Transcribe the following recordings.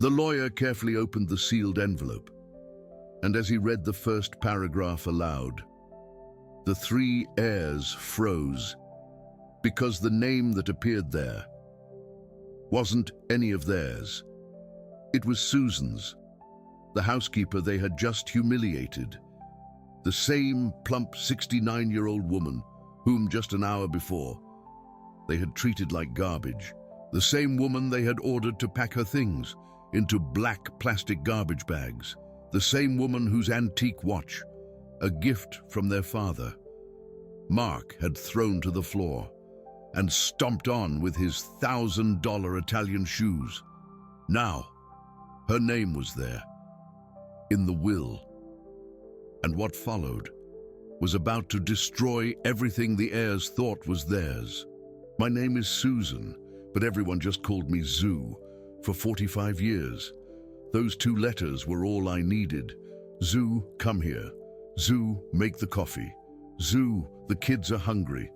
The lawyer carefully opened the sealed envelope, and as he read the first paragraph aloud, the three heirs froze, because the name that appeared there wasn't any of theirs. It was Susan's, the housekeeper they had just humiliated, the same plump 69-year-old woman whom just an hour before they had treated like garbage, the same woman they had ordered to pack her things into black plastic garbage bags, the same woman whose antique watch, a gift from their father, Mark had thrown to the floor and stomped on with his $1,000 Italian shoes. Now, her name was there, in the will, and what followed was about to destroy everything the heirs thought was theirs. My name is Susan, but everyone just called me Zoo for 45 years. Those two letters were all I needed. Zoo, come here. Zoo, make the coffee. Zoo, the kids are hungry.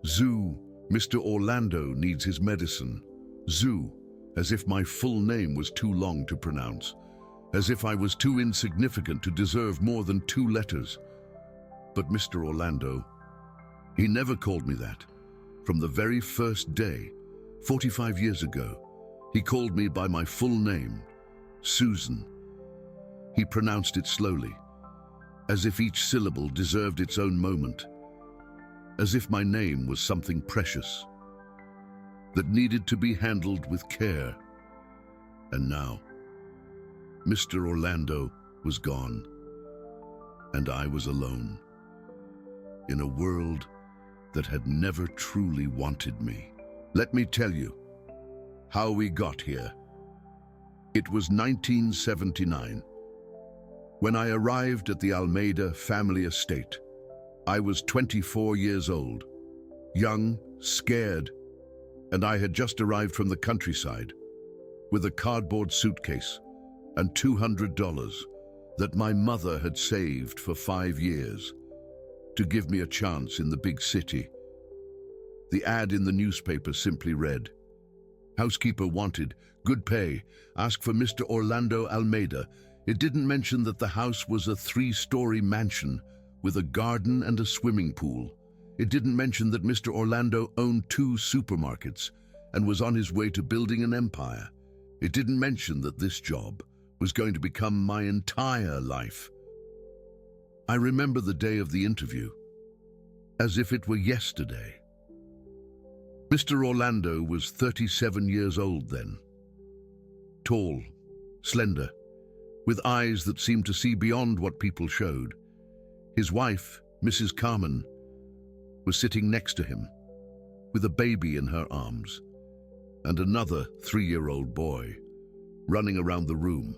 Zoo, Mr. Orlando needs his medicine. Zoo, as if my full name was too long to pronounce, as if I was too insignificant to deserve more than 2 letters. But Mr. Orlando, he never called me that. From the very first day, 45 years ago, he called me by my full name, Susan. He pronounced it slowly, as if each syllable deserved its own moment, as if my name was something precious that needed to be handled with care. And now, Mr. Orlando was gone, and I was alone, in a world that had never truly wanted me. Let me tell you how we got here. It was 1979. When I arrived at the Almeida family estate, I was 24 years old, young, scared, and I had just arrived from the countryside with a cardboard suitcase and $200 that my mother had saved for 5 years to give me a chance in the big city. The ad in the newspaper simply read, "Housekeeper wanted, good pay, ask for Mr. Orlando Almeida." It didn't mention that the house was a 3-story mansion with a garden and a swimming pool. It didn't mention that Mr. Orlando owned 2 supermarkets and was on his way to building an empire. It didn't mention that this job was going to become my entire life. I remember the day of the interview as if it were yesterday. Mr. Orlando was 37 years old then, tall, slender, with eyes that seemed to see beyond what people showed. His wife, Mrs. Carmen, was sitting next to him, with a baby in her arms, and another 3-year-old boy running around the room.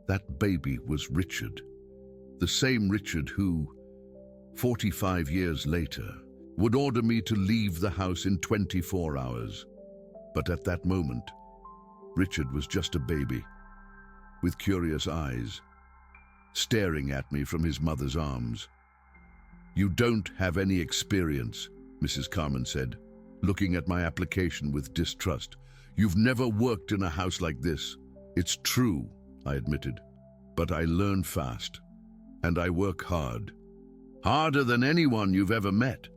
That baby was Richard, the same Richard who, 45 years later, would order me to leave the house in 24 hours. But at that moment, Richard was just a baby, with curious eyes, staring at me from his mother's arms. "You don't have any experience," Mrs. Carmen said, looking at my application with distrust. "You've never worked in a house like this." "It's true," I admitted, "but I learn fast, and I work hard. Harder than anyone you've ever met."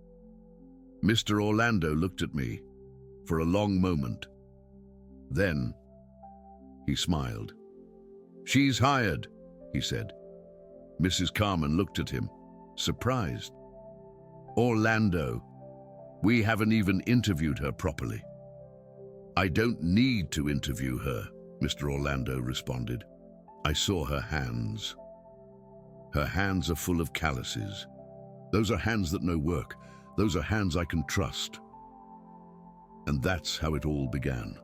Mr. Orlando looked at me for a long moment. Then he smiled. "She's hired," he said. Mrs. Carmen looked at him, surprised. "Orlando, we haven't even interviewed her properly." "I don't need to interview her," Mr. Orlando responded. I saw her hands. Her hands are full of calluses. Those are hands that know work. Those are hands I can trust. And that's how it all began.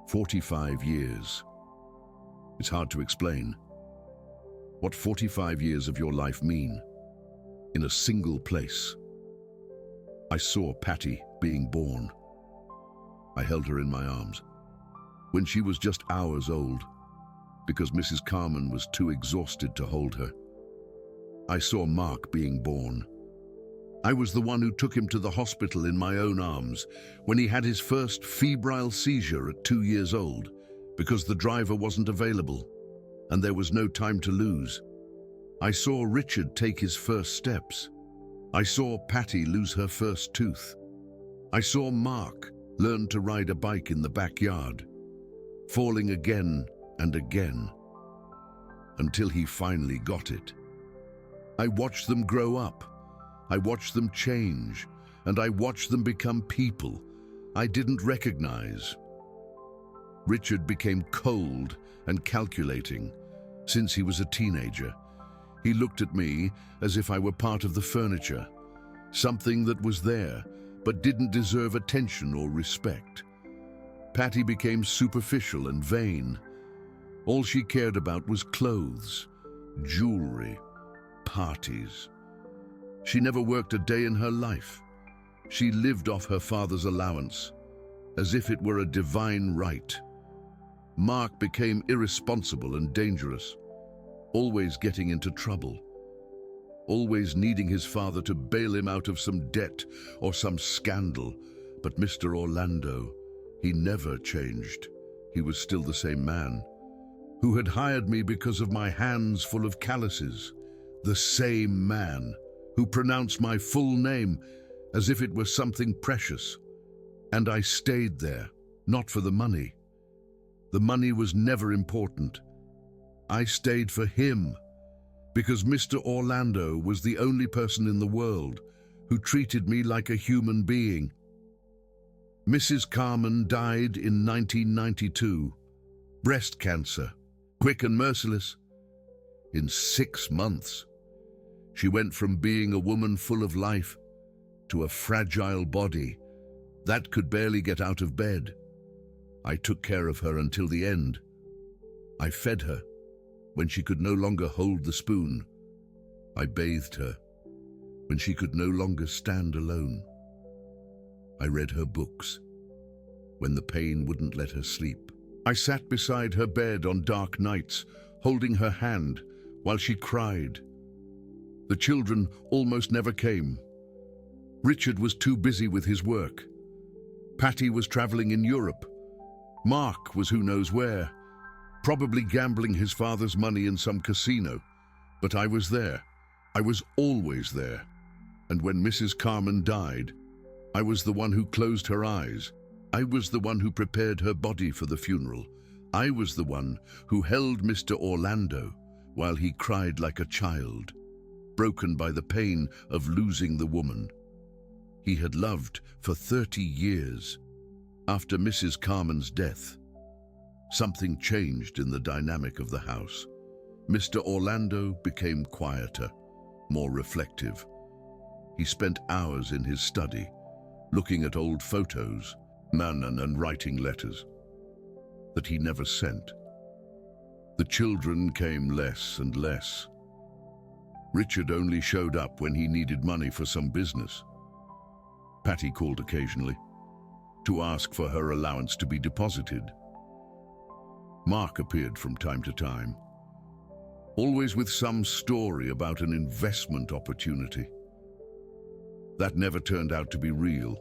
45 years. It's hard to explain what 45 years of your life mean in a single place. I saw Patty being born. I held her in my arms when she was just hours old because Mrs. Carmen was too exhausted to hold her. I saw Mark being born. I was the one who took him to the hospital in my own arms when he had his first febrile seizure at 2 years old, because the driver wasn't available, and there was no time to lose. I saw Richard take his first steps. I saw Patty lose her first tooth. I saw Mark learn to ride a bike in the backyard, falling again and again, until he finally got it. I watched them grow up. I watched them change, and I watched them become people I didn't recognize. Richard became cold and calculating since he was a teenager. He looked at me as if I were part of the furniture, something that was there but didn't deserve attention or respect. Patty became superficial and vain. All she cared about was clothes, jewelry, parties. She never worked a day in her life. She lived off her father's allowance, as if it were a divine right. Mark became irresponsible and dangerous, always getting into trouble, always needing his father to bail him out of some debt or some scandal. But Mr. Orlando, he never changed. He was still the same man who had hired me because of my hands full of calluses, the same man who pronounced my full name as if it were something precious. And I stayed there, not for the money. The money was never important. I stayed for him, because Mr. Orlando was the only person in the world who treated me like a human being. Mrs. Carmen died in 1992. Breast cancer, quick and merciless. In 6 months, she went from being a woman full of life to a fragile body that could barely get out of bed. I took care of her until the end. I fed her when she could no longer hold the spoon. I bathed her when she could no longer stand alone. I read her books when the pain wouldn't let her sleep. I sat beside her bed on dark nights, holding her hand while she cried. The children almost never came. Richard was too busy with his work. Patty was traveling in Europe. Mark was who knows where, probably gambling his father's money in some casino. But I was there. I was always there. And when Mrs. Carmen died, I was the one who closed her eyes. I was the one who prepared her body for the funeral. I was the one who held Mr. Orlando while he cried like a child, broken by the pain of losing the woman he had loved for 30 years. After Mrs. Carmen's death, something changed in the dynamic of the house. Mr. Orlando became quieter, more reflective. He spent hours in his study, looking at old photos, and writing letters that he never sent. The children came less and less. Richard only showed up when he needed money for some business. Patty called occasionally to ask for her allowance to be deposited. Mark appeared from time to time, always with some story about an investment opportunity. That never turned out to be real.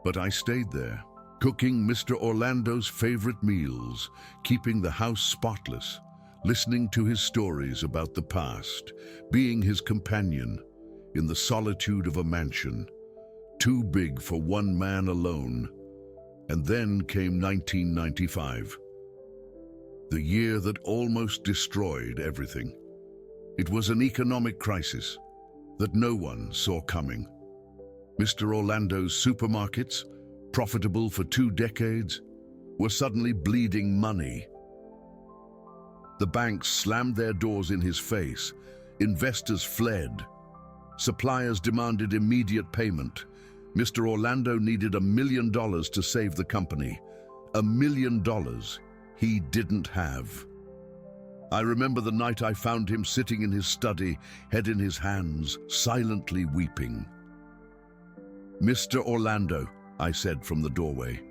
But I stayed there, cooking Mr. Orlando's favorite meals, keeping the house spotless, listening to his stories about the past, being his companion in the solitude of a mansion, too big for one man alone. And then came 1995, the year that almost destroyed everything. It was an economic crisis that no one saw coming. Mr. Orlando's supermarkets, profitable for 2 decades, were suddenly bleeding money. The banks slammed their doors in his face. Investors fled. Suppliers demanded immediate payment. Mr. Orlando needed $1 million to save the company. $1 million he didn't have. I remember the night I found him sitting in his study, head in his hands, silently weeping. "Mr. Orlando," I said from the doorway.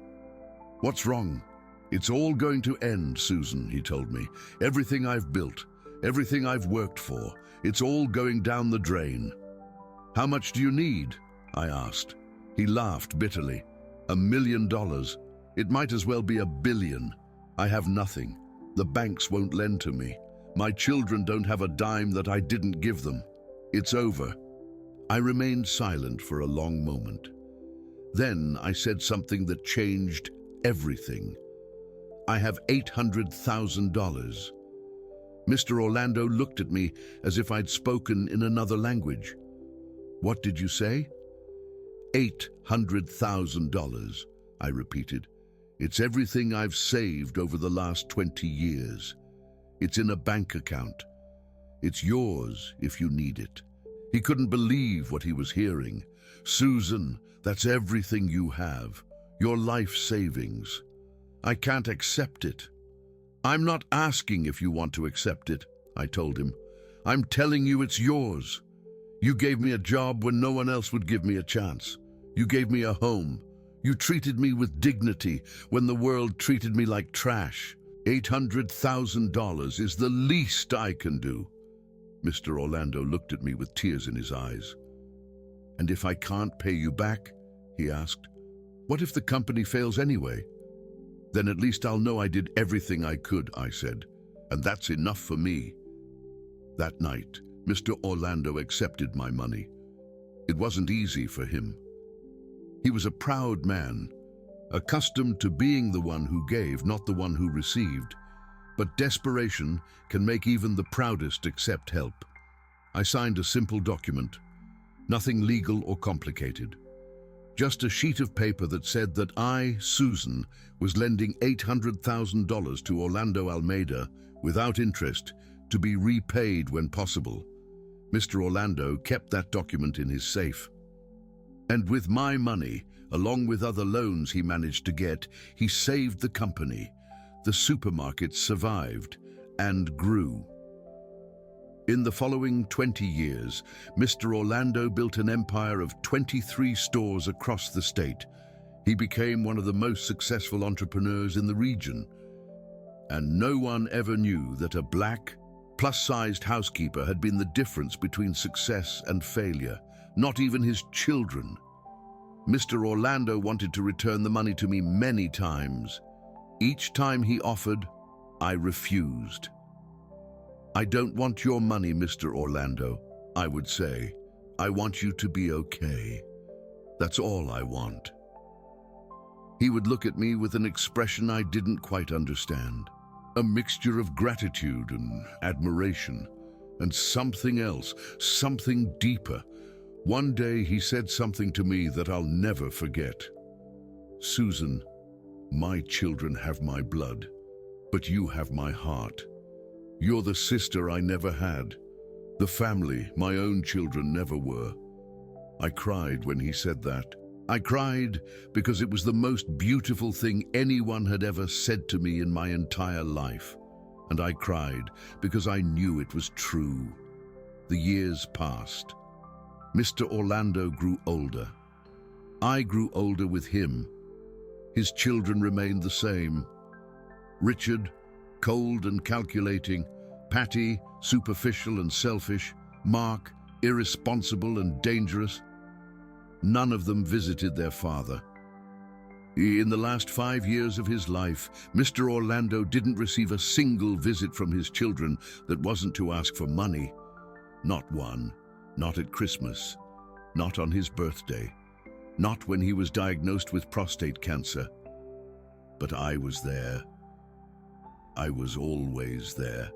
"What's wrong?" "It's all going to end, Susan," he told me. "Everything I've built, everything I've worked for, it's all going down the drain." "How much do you need?" I asked. He laughed bitterly. $1 million. It might as well be $1 billion. I have nothing. The banks won't lend to me. My children don't have a dime that I didn't give them. It's over." I remained silent for a long moment. Then I said something that changed everything. "I have $800,000. Mr. Orlando looked at me as if I'd spoken in another language. "What did you say?" $800,000, I repeated. "It's everything I've saved over the last 20 years. It's in a bank account. It's yours if you need it." He couldn't believe what he was hearing. "Susan, that's everything you have. Your life savings. I can't accept it." "I'm not asking if you want to accept it," I told him. "I'm telling you it's yours. You gave me a job when no one else would give me a chance. You gave me a home. You treated me with dignity when the world treated me like trash. $800,000 is the least I can do." Mr. Orlando looked at me with tears in his eyes. "And if I can't pay you back," he asked, "what if the company fails anyway?" "Then at least I'll know I did everything I could," I said, "and that's enough for me." That night, Mr. Orlando accepted my money. It wasn't easy for him. He was a proud man, accustomed to being the one who gave, not the one who received. But desperation can make even the proudest accept help. I signed a simple document, nothing legal or complicated. Just a sheet of paper that said that I, Susan, was lending $800,000 to Orlando Almeida without interest, to be repaid when possible. Mr. Orlando kept that document in his safe. And with my money, along with other loans he managed to get, he saved the company. The supermarket survived and grew. In the following 20 years, Mr. Orlando built an empire of 23 stores across the state. He became one of the most successful entrepreneurs in the region. And no one ever knew that a black, plus-sized housekeeper had been the difference between success and failure, not even his children. Mr. Orlando wanted to return the money to me many times. Each time he offered, I refused. "I don't want your money, Mr. Orlando," I would say. "I want you to be okay. That's all I want." He would look at me with an expression I didn't quite understand, a mixture of gratitude and admiration, and something else, something deeper. One day he said something to me that I'll never forget. "Susan, my children have my blood, but you have my heart. You're the sister I never had, the family my own children never were." I cried when he said that. I cried because it was the most beautiful thing anyone had ever said to me in my entire life. And I cried because I knew it was true. The years passed. Mr. Orlando grew older. I grew older with him. His children remained the same. Richard, cold and calculating. Patty, superficial and selfish. Mark, irresponsible and dangerous. None of them visited their father. In the last 5 years of his life, Mr. Orlando didn't receive a single visit from his children that wasn't to ask for money. Not one. Not at Christmas. Not on his birthday. Not when he was diagnosed with prostate cancer. But I was there. I was always there.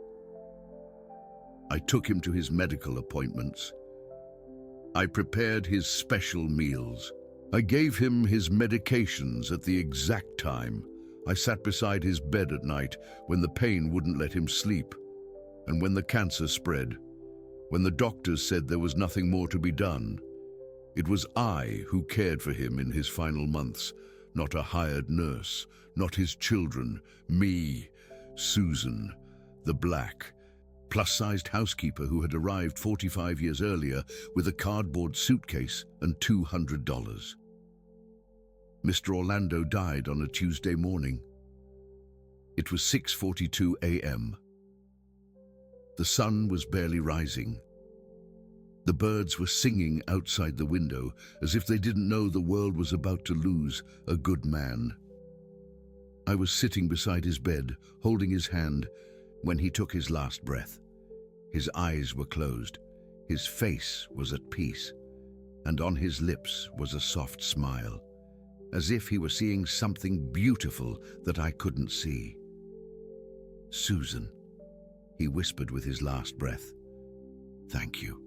I took him to his medical appointments. I prepared his special meals. I gave him his medications at the exact time. I sat beside his bed at night when the pain wouldn't let him sleep, and when the cancer spread, when the doctors said there was nothing more to be done. It was I who cared for him in his final months, not a hired nurse, not his children, me, Susan, the black, plus-sized housekeeper who had arrived 45 years earlier with a cardboard suitcase and $200. Mr. Orlando died on a Tuesday morning. It was 6:42 a.m. The sun was barely rising. The birds were singing outside the window as if they didn't know the world was about to lose a good man. I was sitting beside his bed, holding his hand, when he took his last breath. His eyes were closed, his face was at peace, and on his lips was a soft smile, as if he were seeing something beautiful that I couldn't see. "Susan," he whispered with his last breath, "thank you."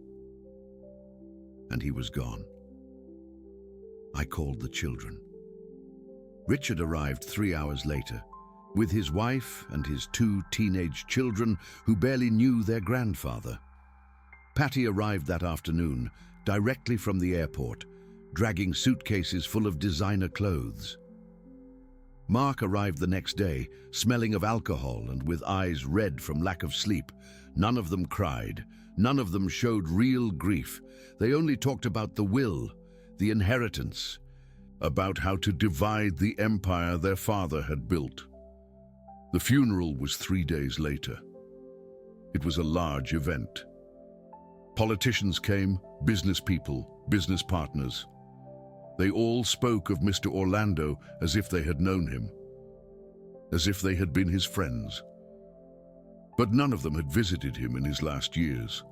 And he was gone. I called the children. Richard arrived 3 hours later, with his wife and his 2 teenage children who barely knew their grandfather. Patty arrived that afternoon, directly from the airport, dragging suitcases full of designer clothes. Mark arrived the next day, smelling of alcohol and with eyes red from lack of sleep. None of them cried. None of them showed real grief. They only talked about the will, the inheritance, about how to divide the empire their father had built. The funeral was 3 days later. It was a large event. Politicians came, business people, business partners. They all spoke of Mr. Orlando as if they had known him, as if they had been his friends. But none of them had visited him in his last years.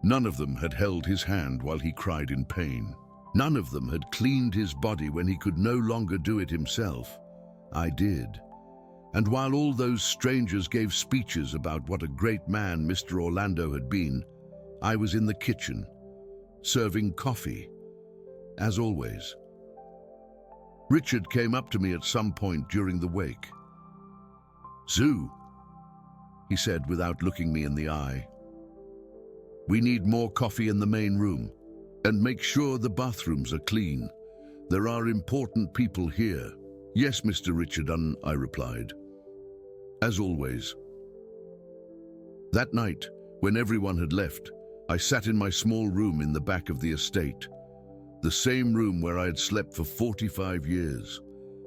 None of them had held his hand while he cried in pain. None of them had cleaned his body when he could no longer do it himself. I did. And while all those strangers gave speeches about what a great man Mr. Orlando had been, I was in the kitchen, serving coffee, as always. Richard came up to me at some point during the wake. "Zoo," he said without looking me in the eye, "we need more coffee in the main room, and make sure the bathrooms are clean. There are important people here." "Yes, Mr. Richard," I replied. As always. That night, when everyone had left, I sat in my small room in the back of the estate, the same room where I had slept for 45 years,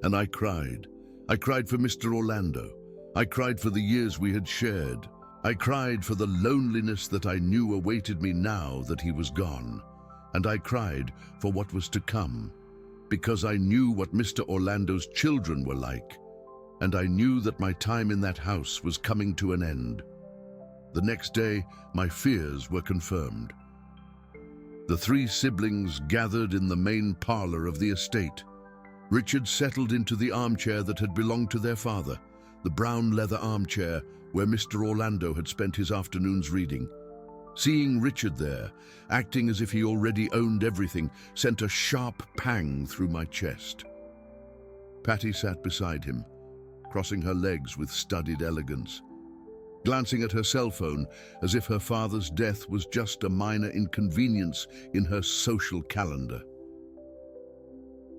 and I cried. I cried for Mr. Orlando. I cried for the years we had shared. I cried for the loneliness that I knew awaited me now that he was gone, and I cried for what was to come, because I knew what Mr. Orlando's children were like, and I knew that my time in that house was coming to an end. The next day, my fears were confirmed. The 3 siblings gathered in the main parlor of the estate. Richard settled into the armchair that had belonged to their father, the brown leather armchair where Mr. Orlando had spent his afternoons reading. Seeing Richard there, acting as if he already owned everything, sent a sharp pang through my chest. Patty sat beside him, crossing her legs with studied elegance, glancing at her cell phone as if her father's death was just a minor inconvenience in her social calendar.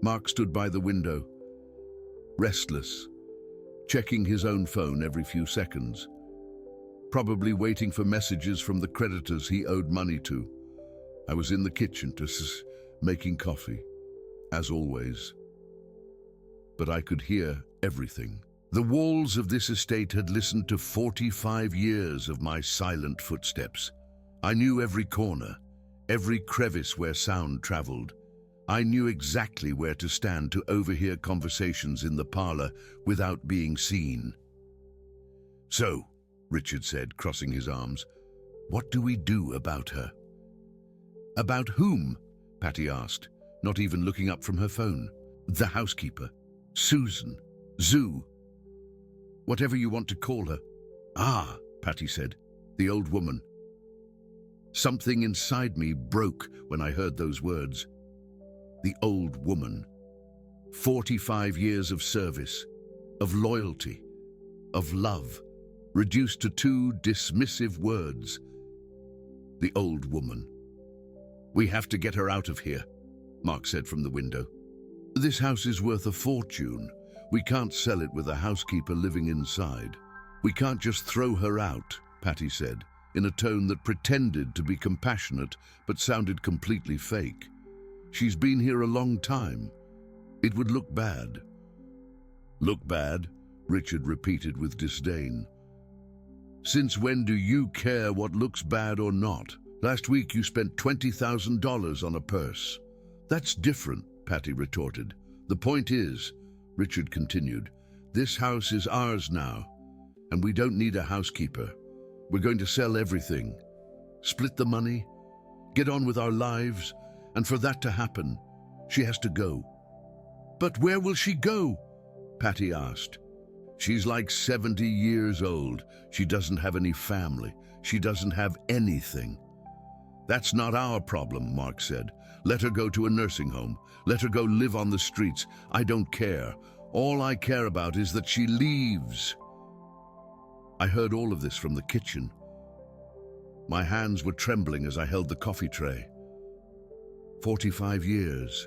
Mark stood by the window, restless, checking his own phone every few seconds, probably waiting for messages from the creditors he owed money to. I was in the kitchen making coffee, as always. But I could hear everything. The walls of this estate had listened to 45 years of my silent footsteps. I knew every corner, every crevice where sound traveled. I knew exactly where to stand to overhear conversations in the parlor without being seen. "So," Richard said, crossing his arms, "what do we do about her?" "About whom?" Patty asked, not even looking up from her phone. "The housekeeper. Susan. Zoo. Whatever you want to call her." "Ah," Patty said, "the old woman." Something inside me broke when I heard those words. The old woman. 45 years of service, of loyalty, of love, reduced to 2 dismissive words. The old woman. "We have to get her out of here," Mark said from the window. "This house is worth a fortune. We can't sell it with a housekeeper living inside. We can't just throw her out," Patty said, in a tone that pretended to be compassionate but sounded completely fake. "She's been here a long time. It would look bad." "Look bad?" Richard repeated with disdain. "Since when do you care what looks bad or not? Last week you spent $20,000 on a purse." "That's different," Patty retorted. "The point is," Richard continued, This house is ours now, and we don't need a housekeeper. We're going to sell everything, split the money, get on with our lives, and for that to happen, she has to go." "But where will she go?" Patty asked. "She's like 70 years old. She doesn't have any family. She doesn't have anything." "That's not our problem," Mark said. "Let her go to a nursing home. Let her go live on the streets. I don't care. All I care about is that she leaves." I heard all of this from the kitchen. My hands were trembling as I held the coffee tray. 45 years.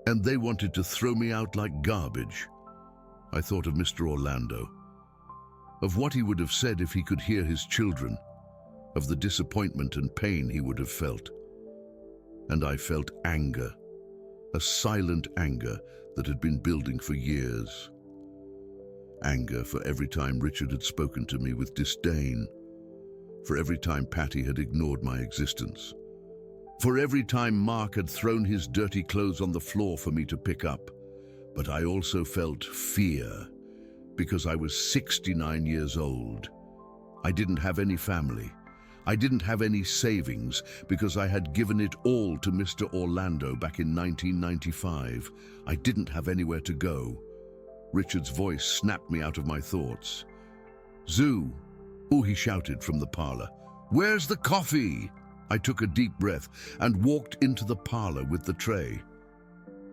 And they wanted to throw me out like garbage. I thought of Mr. Orlando, of what he would have said if he could hear his children, of the disappointment and pain he would have felt. And I felt anger, a silent anger that had been building for years. Anger for every time Richard had spoken to me with disdain, for every time Patty had ignored my existence, for every time Mark had thrown his dirty clothes on the floor for me to pick up. But I also felt fear, because I was 69 years old. I didn't have any family. I didn't have any savings, because I had given it all to Mr. Orlando back in 1995. I didn't have anywhere to go. Richard's voice snapped me out of my thoughts. "Zoo!" "Oh," he shouted from the parlor. "Where's the coffee?" I took a deep breath and walked into the parlor with the tray.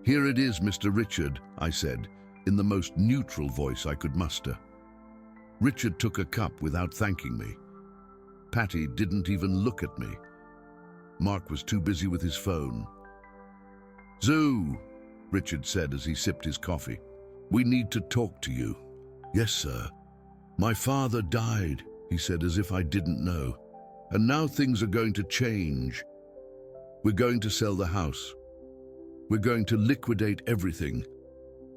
"Here it is, Mr. Richard," I said, in the most neutral voice I could muster. Richard took a cup without thanking me. Patty didn't even look at me. Mark was too busy with his phone. "Zoo," Richard said as he sipped his coffee. "We need to talk to you." "Yes, sir." "My father died," he said as if I didn't know. "And now things are going to change. We're going to sell the house. We're going to liquidate everything.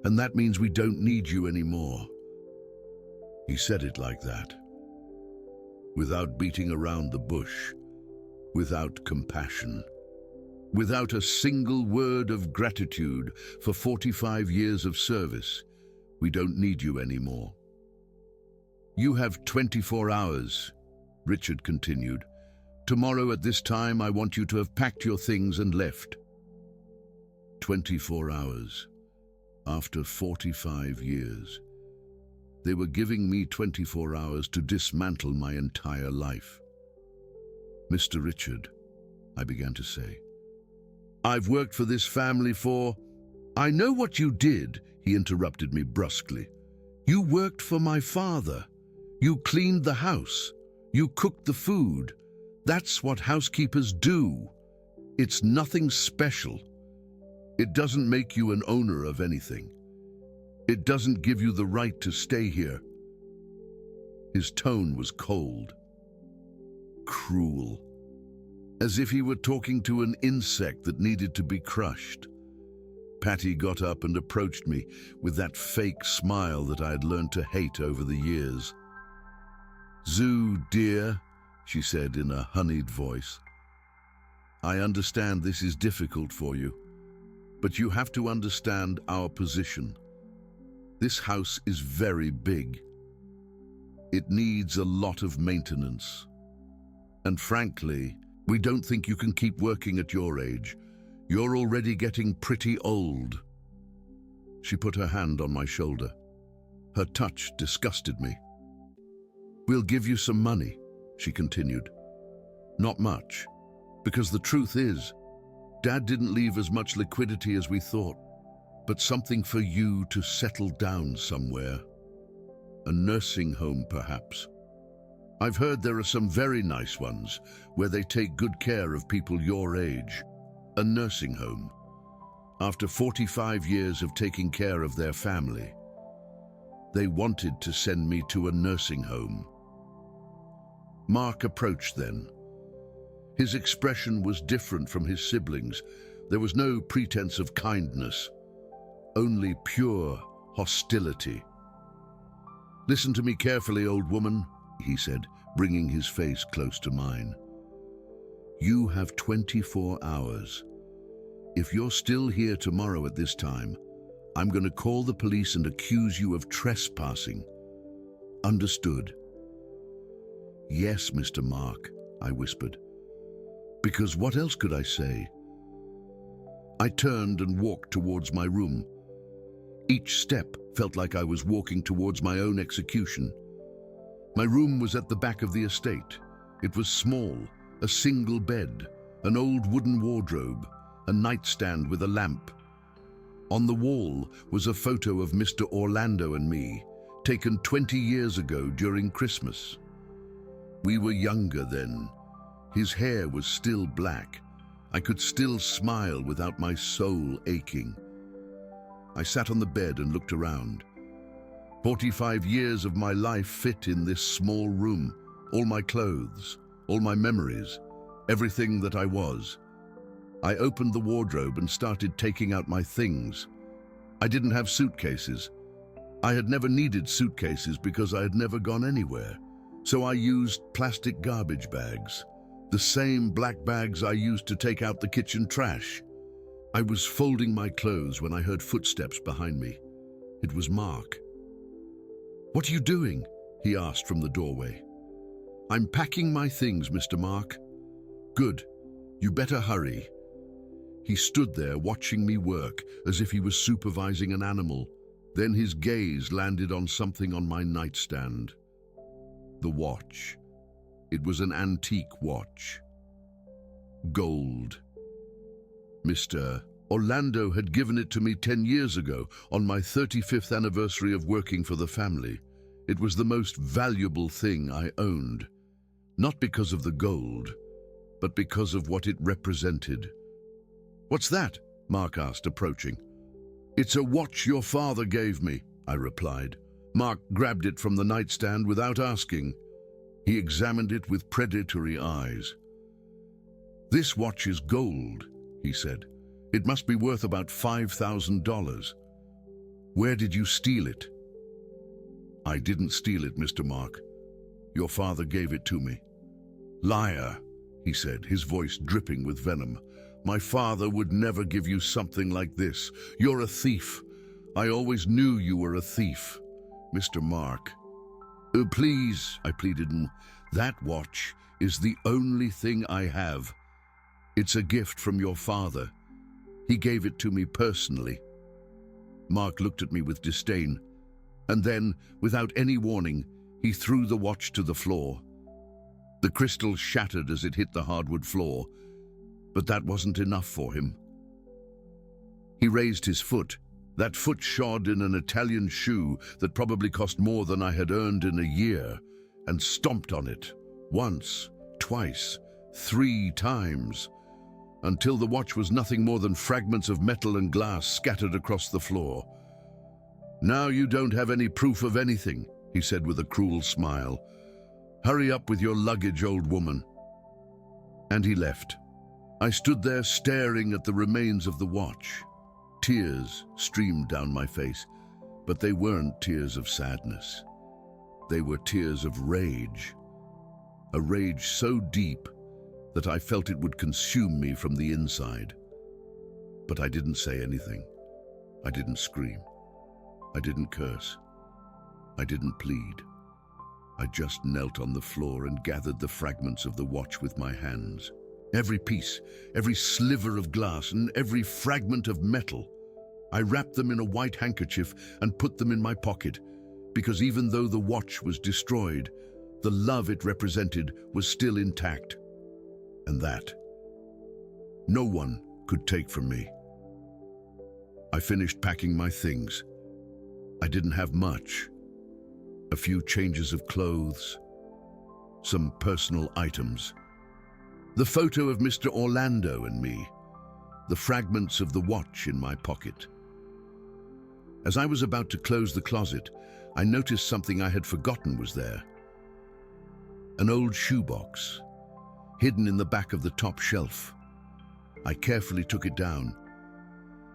And that means we don't need you anymore." He said it like that, without beating around the bush, without compassion, without a single word of gratitude for 45 years of service. "We don't need you anymore." "You have 24 hours, Richard continued. "Tomorrow at this time, I want you to have packed your things and left." 24 hours. After 45 years. They were giving me 24 hours to dismantle my entire life. "Mr. Richard," I began to say, "I've worked for this family for—" "I know what you did," he interrupted me brusquely. "You worked for my father. You cleaned the house. You cooked the food. That's what housekeepers do. It's nothing special. It doesn't make you an owner of anything. It doesn't give you the right to stay here." His tone was cold, cruel, as if he were talking to an insect that needed to be crushed. Patty got up and approached me with that fake smile that I had learned to hate over the years. "Zoo, dear," she said in a honeyed voice, "I understand this is difficult for you, but you have to understand our position. This house is very big. It needs a lot of maintenance. And frankly, we don't think you can keep working at your age. You're already getting pretty old." She put her hand on my shoulder. Her touch disgusted me. "We'll give you some money," she continued. "Not much, because the truth is, Dad didn't leave as much liquidity as we thought, but something for you to settle down somewhere. A nursing home, perhaps. I've heard there are some very nice ones where they take good care of people your age. A nursing home. After 45 years of taking care of their family, they wanted to send me to a nursing home." Mark approached then. His expression was different from his siblings. There was no pretense of kindness, only pure hostility. "Listen to me carefully, old woman," he said, bringing his face close to mine. "You have 24 hours. If you're still here tomorrow at this time, I'm going to call the police and accuse you of trespassing. Understood?" "Yes, Mr. Mark," I whispered, because what else could I say? I turned and walked towards my room. Each step felt like I was walking towards my own execution. My room was at the back of the estate. It was small, a single bed, an old wooden wardrobe, a nightstand with a lamp. On the wall was a photo of Mr. Orlando and me, taken 20 years ago during Christmas. We were younger then. His hair was still black. I could still smile without my soul aching. I sat on the bed and looked around. 45 years of my life fit in this small room. All my clothes, all my memories, everything that I was. I opened the wardrobe and started taking out my things. I didn't have suitcases. I had never needed suitcases because I had never gone anywhere. So I used plastic garbage bags, the same black bags I used to take out the kitchen trash. I was folding my clothes when I heard footsteps behind me. It was Mark. "What are you doing?" he asked from the doorway. "I'm packing my things, Mr. Mark." "Good. You better hurry." He stood there watching me work as if he was supervising an animal. Then his gaze landed on something on my nightstand. The watch. It was an antique watch. Gold. Mr. Orlando had given it to me 10 years ago on my 35th anniversary of working for the family. It was the most valuable thing I owned. Not because of the gold, but because of what it represented. "What's that?" Mark asked, approaching. "It's a watch your father gave me," I replied. Mark grabbed it from the nightstand without asking. He examined it with predatory eyes. "This watch is gold," he said. "It must be worth about $5,000. Where did you steal it?" "I didn't steal it, Mr. Mark. Your father gave it to me." "Liar," he said, his voice dripping with venom. "My father would never give you something like this. You're a thief. I always knew you were a thief, Mr. Mark." Please," I pleaded. "That watch is the only thing I have. It's a gift from your father. He gave it to me personally." Mark looked at me with disdain, and then, without any warning, he threw the watch to the floor. The crystal shattered as it hit the hardwood floor, but that wasn't enough for him. He raised his foot. That foot shod in an Italian shoe that probably cost more than I had earned in a year, and stomped on it, once, twice, 3 times, until the watch was nothing more than fragments of metal and glass scattered across the floor. "Now you don't have any proof of anything," he said with a cruel smile. "Hurry up with your luggage, old woman." And he left. I stood there staring at the remains of the watch. Tears streamed down my face, but they weren't tears of sadness. They were tears of rage. A rage so deep that I felt it would consume me from the inside. But I didn't say anything. I didn't scream. I didn't curse. I didn't plead. I just knelt on the floor and gathered the fragments of the watch with my hands. Every piece, every sliver of glass, and every fragment of metal. I wrapped them in a white handkerchief and put them in my pocket, because even though the watch was destroyed, the love it represented was still intact. And that no one could take from me. I finished packing my things. I didn't have much. A few changes of clothes, some personal items. The photo of Mr. Orlando and me, the fragments of the watch in my pocket. As I was about to close the closet, I noticed something I had forgotten was there. An old shoebox, hidden in the back of the top shelf. I carefully took it down.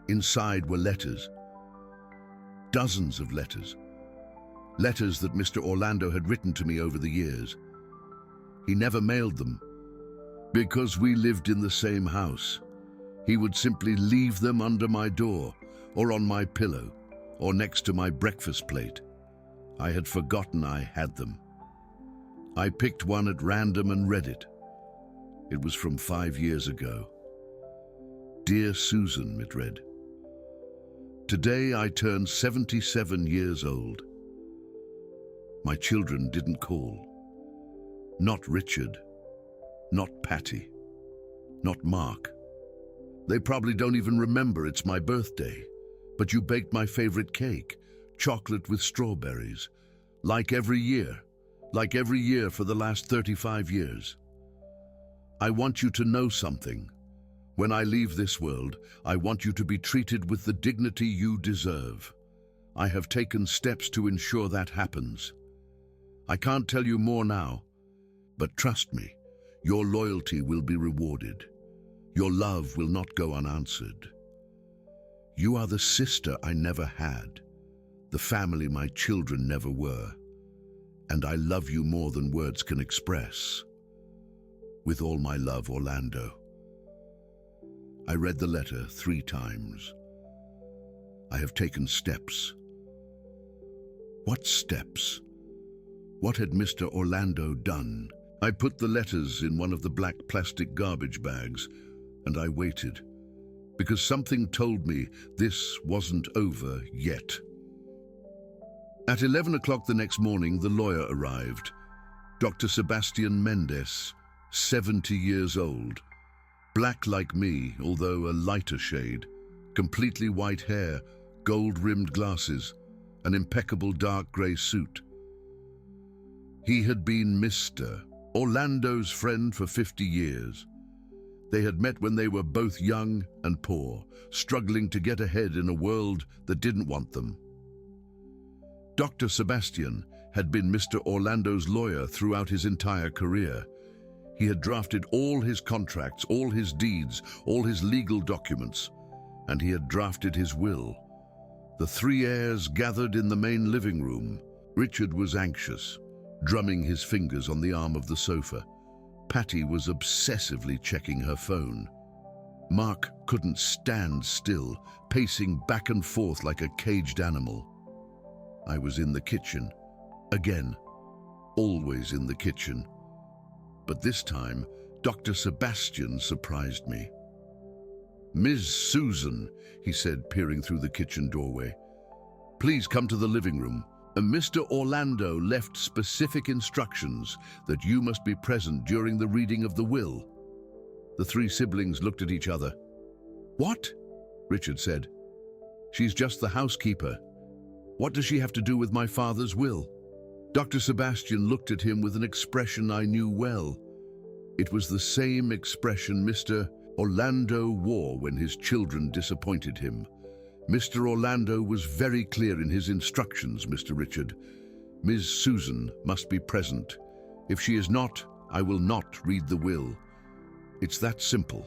Inside were letters. Dozens of letters. Letters that Mr. Orlando had written to me over the years. He never mailed them. Because we lived in the same house, he would simply leave them under my door, or on my pillow, or next to my breakfast plate. I had forgotten I had them. I picked one at random and read it. It was from 5 years ago. Dear Susan, it read. Today I turn 77 years old. My children didn't call. Not Richard, not Patty, not Mark. They probably don't even remember it's my birthday, but you baked my favorite cake, chocolate with strawberries, like every year for the last 35 years. I want you to know something. When I leave this world, I want you to be treated with the dignity you deserve. I have taken steps to ensure that happens. I can't tell you more now, but trust me, your loyalty will be rewarded. Your love will not go unanswered. You are the sister I never had, the family my children never were, and I love you more than words can express. With all my love, Orlando. I read the letter 3 times. I have taken steps. What steps? What had Mr. Orlando done? I put the letters in one of the black plastic garbage bags, and I waited, because something told me this wasn't over yet. At 11 o'clock the next morning, the lawyer arrived. Dr. Sebastian Mendes, 70 years old. Black like me, although a lighter shade. Completely white hair, gold-rimmed glasses, an impeccable dark grey suit. He had been Mr. Orlando's friend for 50 years. They had met when they were both young and poor, struggling to get ahead in a world that didn't want them. Dr. Sebastian had been Mr. Orlando's lawyer throughout his entire career. He had drafted all his contracts, all his deeds, all his legal documents, and he had drafted his will. The 3 heirs gathered in the main living room. Richard was anxious, drumming his fingers on the arm of the sofa. Patty was obsessively checking her phone. Mark couldn't stand still, pacing back and forth like a caged animal. I was in the kitchen. Again, always in the kitchen. But this time, Dr. Sebastian surprised me. "Ms. Susan," he said, peering through the kitchen doorway, "please come to the living room. Mr. Orlando left specific instructions that you must be present during the reading of the will." The 3 siblings looked at each other. "What?" Richard said. "She's just the housekeeper. What does she have to do with my father's will?" Dr. Sebastian looked at him with an expression I knew well. It was the same expression Mr. Orlando wore when his children disappointed him. "Mr. Orlando was very clear in his instructions, Mr. Richard. Ms. Susan must be present. If she is not, I will not read the will. It's that simple."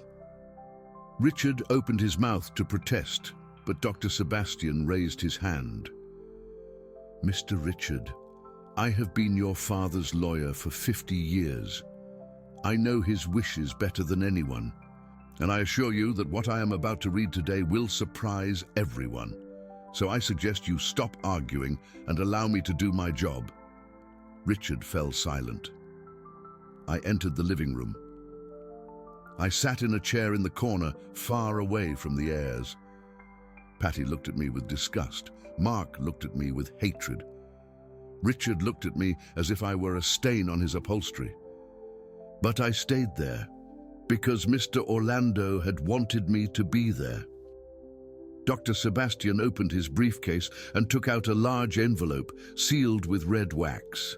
Richard opened his mouth to protest, but Dr. Sebastian raised his hand. "Mr. Richard, I have been your father's lawyer for 50 years. I know his wishes better than anyone, and I assure you that what I am about to read today will surprise everyone. So I suggest you stop arguing and allow me to do my job." Richard fell silent. I entered the living room. I sat in a chair in the corner, far away from the heirs. Patty looked at me with disgust. Mark looked at me with hatred. Richard looked at me as if I were a stain on his upholstery. But I stayed there, because Mr. Orlando had wanted me to be there. Dr. Sebastian opened his briefcase and took out a large envelope sealed with red wax.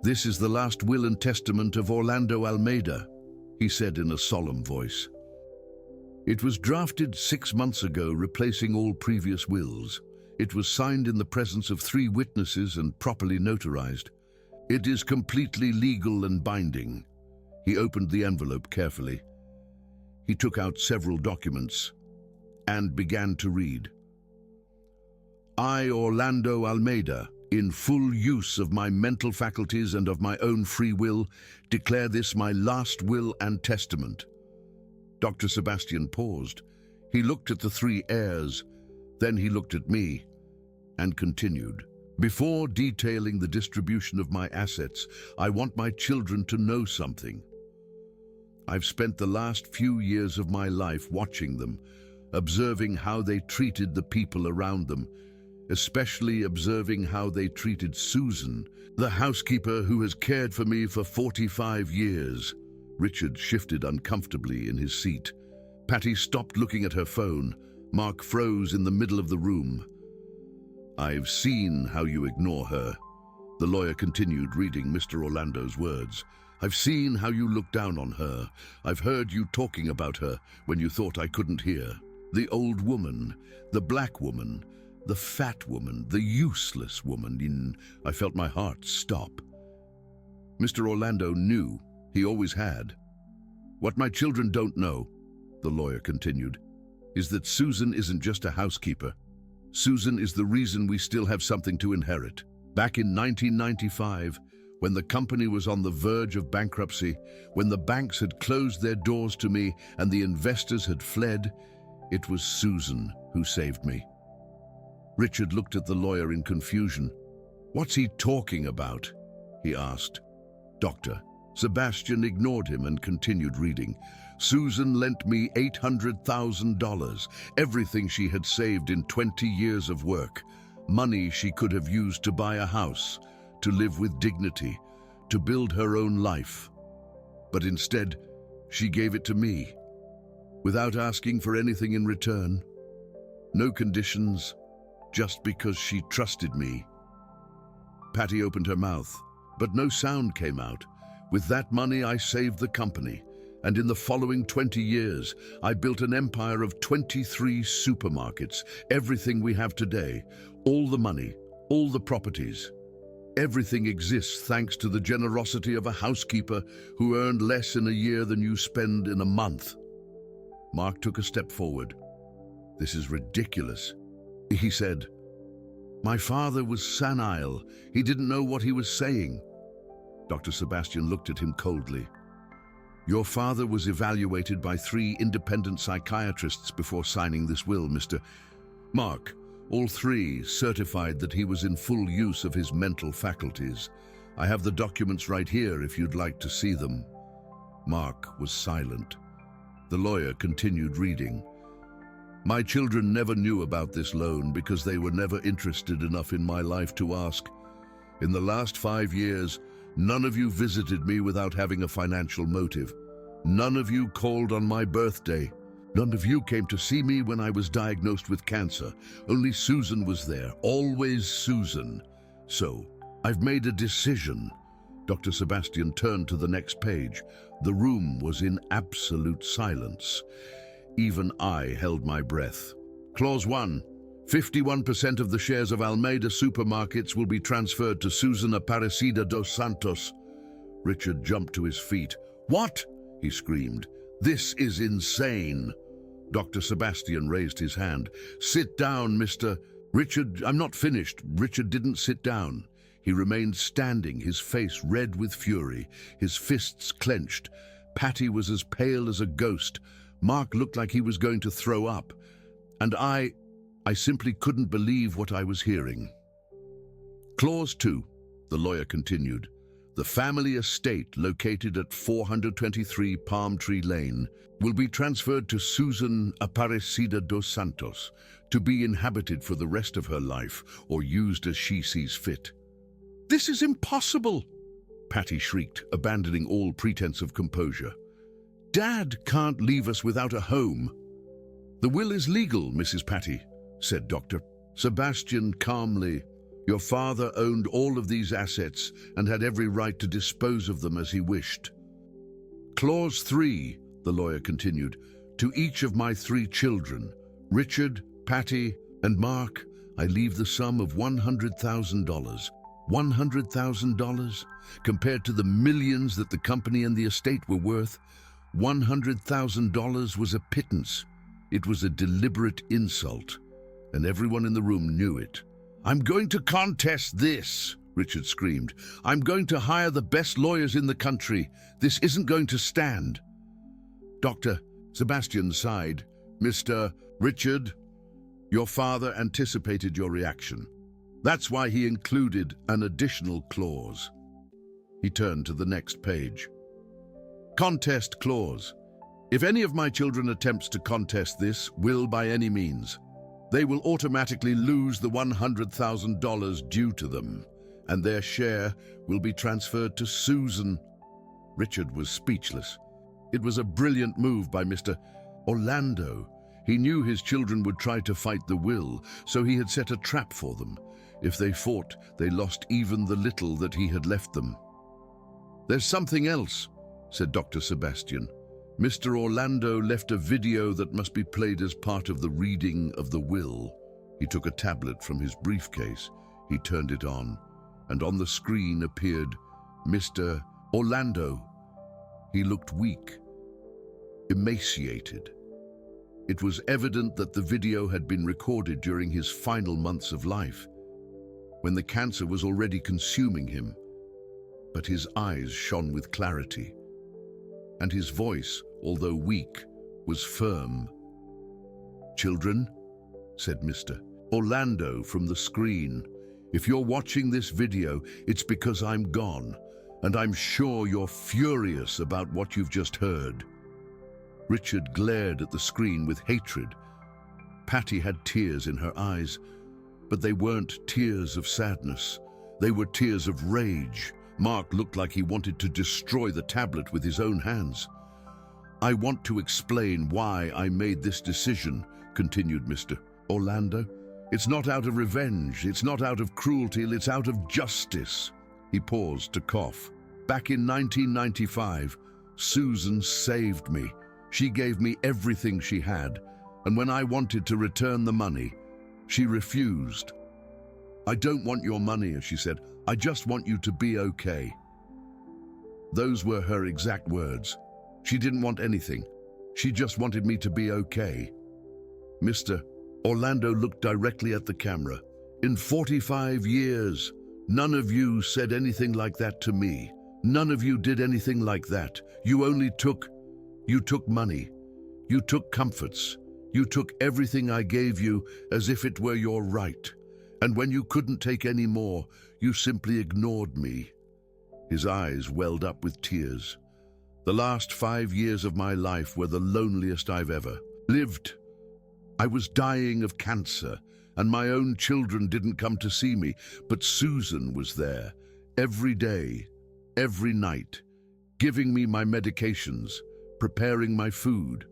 "This is the last will and testament of Orlando Almeida," he said in a solemn voice. "It was drafted 6 months ago, replacing all previous wills. It was signed in the presence of 3 witnesses and properly notarized. It is completely legal and binding." He opened the envelope carefully. He took out several documents and began to read. "I, Orlando Almeida, in full use of my mental faculties and of my own free will, declare this my last will and testament." Dr. Sebastian paused. He looked at the 3 heirs, Then he looked at me and continued. Before detailing the distribution of my assets, I want my children to know something. I've spent the last few years of my life watching them, observing how they treated the people around them, especially observing how they treated Susan, the housekeeper who has cared for me for 45 years. Richard shifted uncomfortably in his seat. Patty stopped looking at her phone. Mark froze in the middle of the room. I've seen how you ignore her. The lawyer continued, reading Mr. Orlando's words. I've seen how you look down on her. I've heard you talking about her when you thought I couldn't hear. The old woman, the black woman, the fat woman, the useless woman. I felt my heart stop. Mr. Orlando knew. He always had. What my children don't know, the lawyer continued, is that Susan isn't just a housekeeper. Susan is the reason we still have something to inherit. Back in 1995, when the company was on the verge of bankruptcy, when the banks had closed their doors to me and the investors had fled, it was Susan who saved me. Richard looked at the lawyer in confusion. What's he talking about? He asked. Doctor. Sebastian ignored him and continued reading. Susan lent me $800,000, everything she had saved in 20 years of work, money she could have used to buy a house, to live with dignity, to build her own life. But instead, she gave it to me, without asking for anything in return. No conditions, just because she trusted me. Patty opened her mouth, but no sound came out. With that money, I saved the company, and in the following 20 years, I built an empire of 23 supermarkets, everything we have today, all the money, all the properties. Everything exists thanks to the generosity of a housekeeper who earned less in a year than you spend in a month. Mark took a step forward. This is ridiculous, he said. My father was senile. He didn't know what he was saying. Dr. Sebastian looked at him coldly. Your father was evaluated by 3 independent psychiatrists before signing this will, Mr. Mark. All 3 certified that he was in full use of his mental faculties. I have the documents right here if you'd like to see them. Mark was silent. The lawyer continued reading. My children never knew about this loan because they were never interested enough in my life to ask. In the last 5 years, none of you visited me without having a financial motive. None of you called on my birthday. None of you came to see me when I was diagnosed with cancer. Only Susan was there, always Susan. So, I've made a decision. Dr. Sebastian turned to the next page. The room was in absolute silence. Even I held my breath. Clause 1. 51% of the shares of Almeida Supermarkets will be transferred to Susan Aparecida dos Santos. Richard jumped to his feet. What? He screamed. This is insane. Dr. Sebastian raised his hand. Sit down, Mr. Richard, I'm not finished. Richard didn't sit down. He remained standing, his face red with fury, his fists clenched. Patty was as pale as a ghost. Mark looked like he was going to throw up. And I simply couldn't believe what I was hearing. Clause 2, the lawyer continued. The family estate located at 423 Palm Tree Lane will be transferred to Susan Aparecida dos Santos to be inhabited for the rest of her life or used as she sees fit. This is impossible, Patty shrieked, abandoning all pretense of composure. Dad can't leave us without a home. The will is legal, Mrs. Patty, said Dr. Sebastian calmly. Your father owned all of these assets and had every right to dispose of them as he wished. Clause 3, the lawyer continued, to each of my 3 children, Richard, Patty, and Mark, I leave the sum of $100,000. $100,000? Compared to the millions that the company and the estate were worth, $100,000 was a pittance. It was a deliberate insult, and everyone in the room knew it. I'm going to contest this, Richard screamed. I'm going to hire the best lawyers in the country. This isn't going to stand. Dr. Sebastian sighed. Mr. Richard, Your father anticipated your reaction. That's why he included an additional clause. He turned to the next page. Contest clause. If any of my children attempts to contest this will by any means, they will automatically lose the $100,000 due to them, and their share will be transferred to Susan. Richard was speechless. It was a brilliant move by Mr. Orlando. He knew his children would try to fight the will, so he had set a trap for them. If they fought, they lost even the little that he had left them. There's something else, said Dr. Sebastian. Mr. Orlando left a video that must be played as part of the reading of the will. He took a tablet from his briefcase. He turned it on, and on the screen appeared Mr. Orlando. He looked weak, emaciated. It was evident that the video had been recorded during his final months of life, when the cancer was already consuming him. But his eyes shone with clarity, and his voice, although weak, was firm. Children, said Mr. Orlando from the screen, if you're watching this video, it's because I'm gone, and I'm sure you're furious about what you've just heard. Richard glared at the screen with hatred. Patty had tears in her eyes, but they weren't tears of sadness. They were tears of rage. Mark looked like he wanted to destroy the tablet with his own hands. I want to explain why I made this decision, continued Mr. Orlando. It's not out of revenge, it's not out of cruelty, it's out of justice. He paused to cough. Back in 1995, Susan saved me. She gave me everything she had, and when I wanted to return the money, she refused. I don't want your money, she said. I just want you to be okay. Those were her exact words. She didn't want anything. She just wanted me to be okay. Mr. Orlando looked directly at the camera. In 45 years, none of you said anything like that to me. None of you did anything like that. You only took money. You took comforts. You took everything I gave you as if it were your right. And when you couldn't take any more, you simply ignored me. His eyes welled up with tears. The last 5 years of my life were the loneliest I've ever lived. I was dying of cancer, and my own children didn't come to see me, but Susan was there, every day, every night, giving me my medications, preparing my food,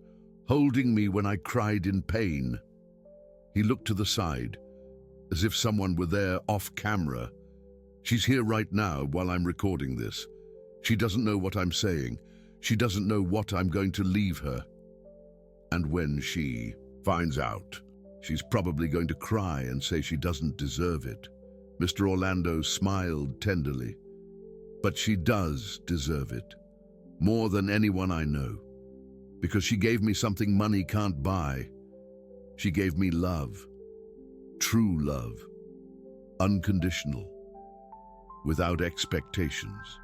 holding me when I cried in pain. He looked to the side, as if someone were there off camera. She's here right now while I'm recording this. She doesn't know what I'm saying. She doesn't know what I'm going to leave her. And when she finds out, she's probably going to cry and say she doesn't deserve it. Mr. Orlando smiled tenderly. But she does deserve it, more than anyone I know, because she gave me something money can't buy. She gave me love, true love, unconditional, without expectations.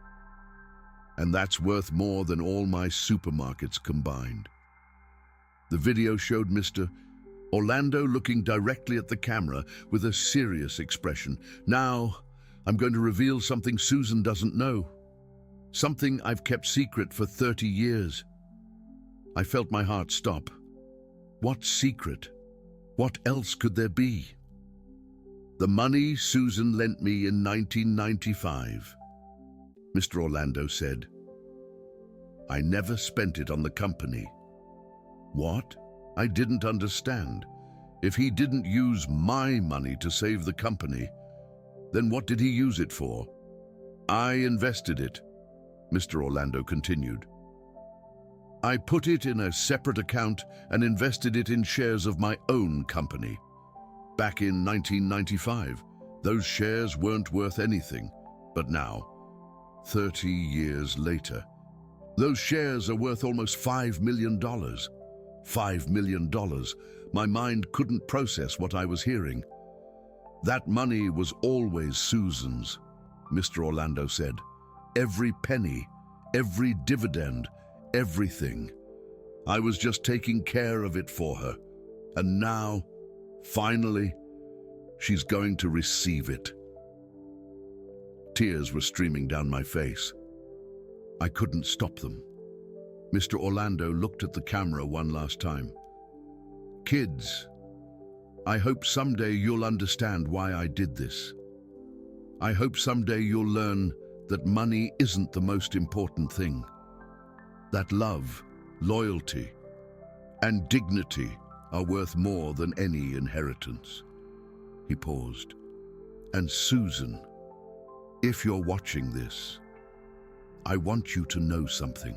And that's worth more than all my supermarkets combined. The video showed Mr. Orlando looking directly at the camera with a serious expression. Now, I'm going to reveal something Susan doesn't know. Something I've kept secret for 30 years. I felt my heart stop. What secret? What else could there be? The money Susan lent me in 1995. Mr. Orlando said, I never spent it on the company. What? I didn't understand. If he didn't use my money to save the company, then what did he use it for? I invested it, Mr. Orlando continued. I put it in a separate account and invested it in shares of my own company. Back in 1995, those shares weren't worth anything, but now, 30 years later, those shares are worth almost $5 million. $5 million. My mind couldn't process what I was hearing. That money was always Susan's, Mr. Orlando said. Every penny, every dividend, everything. I was just taking care of it for her. And now, Finally, she's going to receive it. Tears were streaming down my face. I couldn't stop them. Mr. Orlando looked at the camera one last time. Kids, I hope someday you'll understand why I did this. I hope someday you'll learn that money isn't the most important thing. That love, loyalty, and dignity are worth more than any inheritance. He paused. And Susan, if you're watching this, I want you to know something.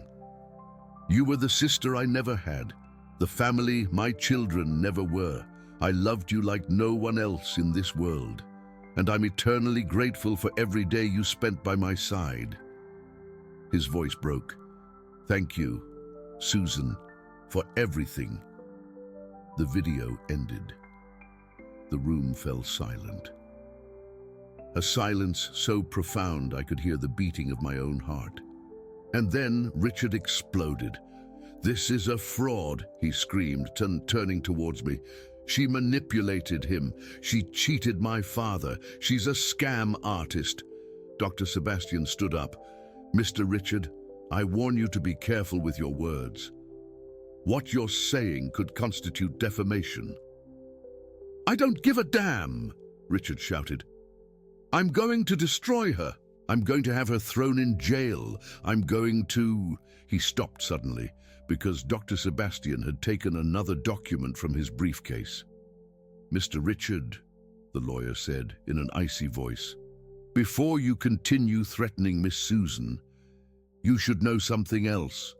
You were the sister I never had, the family my children never were. I loved you like no one else in this world, and I'm eternally grateful for every day you spent by my side. His voice broke. Thank you, Susan, for everything. The video ended. The room fell silent. A silence so profound I could hear the beating of my own heart. And then Richard exploded. This is a fraud, he screamed, turning towards me. She manipulated him. She cheated my father. She's a scam artist. Dr. Sebastian stood up. Mr. Richard, I warn you to be careful with your words. What you're saying could constitute defamation. I don't give a damn, Richard shouted. I'm going to destroy her. I'm going to have her thrown in jail. I'm going to... He stopped suddenly because Dr. Sebastian had taken another document from his briefcase. Mr. Richard, the lawyer said in an icy voice, before you continue threatening Miss Susan, you should know something else.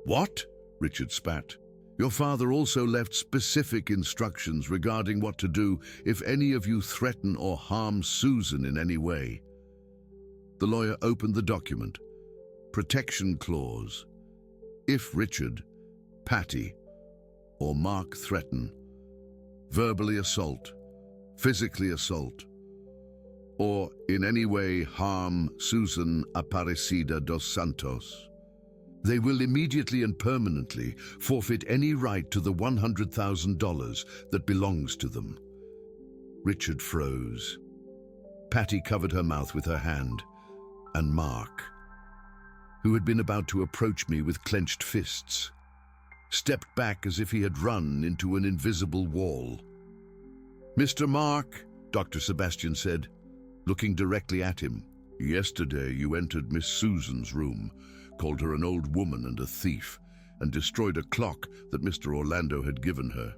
What? Richard spat. Your father also left specific instructions regarding what to do if any of you threaten or harm Susan in any way. The lawyer opened the document. Protection clause. If Richard, Patty, or Mark threaten, verbally assault, physically assault, or in any way harm Susan Aparecida dos Santos, they will immediately and permanently forfeit any right to the $100,000 that belongs to them. Richard froze. Patty covered her mouth with her hand, and Mark, who had been about to approach me with clenched fists, stepped back as if he had run into an invisible wall. Mr. Mark, Dr. Sebastian said, looking directly at him, yesterday you entered Miss Susan's room, called her an old woman and a thief, and destroyed a clock that Mr. Orlando had given her.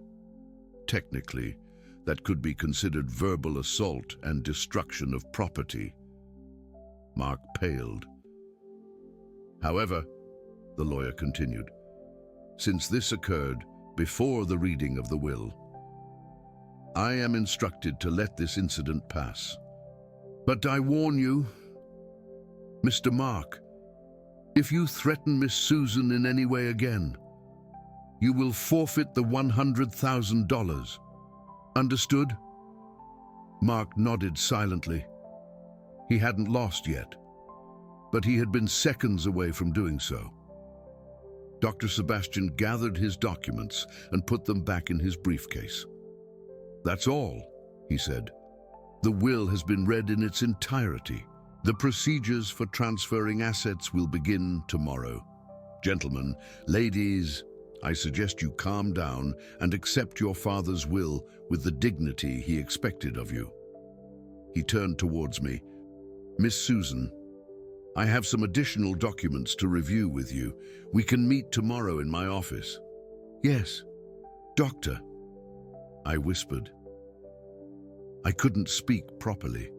Technically, that could be considered verbal assault and destruction of property. Mark paled. However, the lawyer continued, since this occurred before the reading of the will, I am instructed to let this incident pass. But I warn you, Mr. Mark, if you threaten Miss Susan in any way again, you will forfeit the $100,000. Understood? Mark nodded silently. He hadn't lost yet, but he had been seconds away from doing so. Dr. Sebastian gathered his documents and put them back in his briefcase. That's all, he said. The will has been read in its entirety. The procedures for transferring assets will begin tomorrow. Gentlemen, ladies, I suggest you calm down and accept your father's will with the dignity he expected of you. He turned towards me. Miss Susan, I have some additional documents to review with you. We can meet tomorrow in my office. Yes, doctor, I whispered. I couldn't speak properly.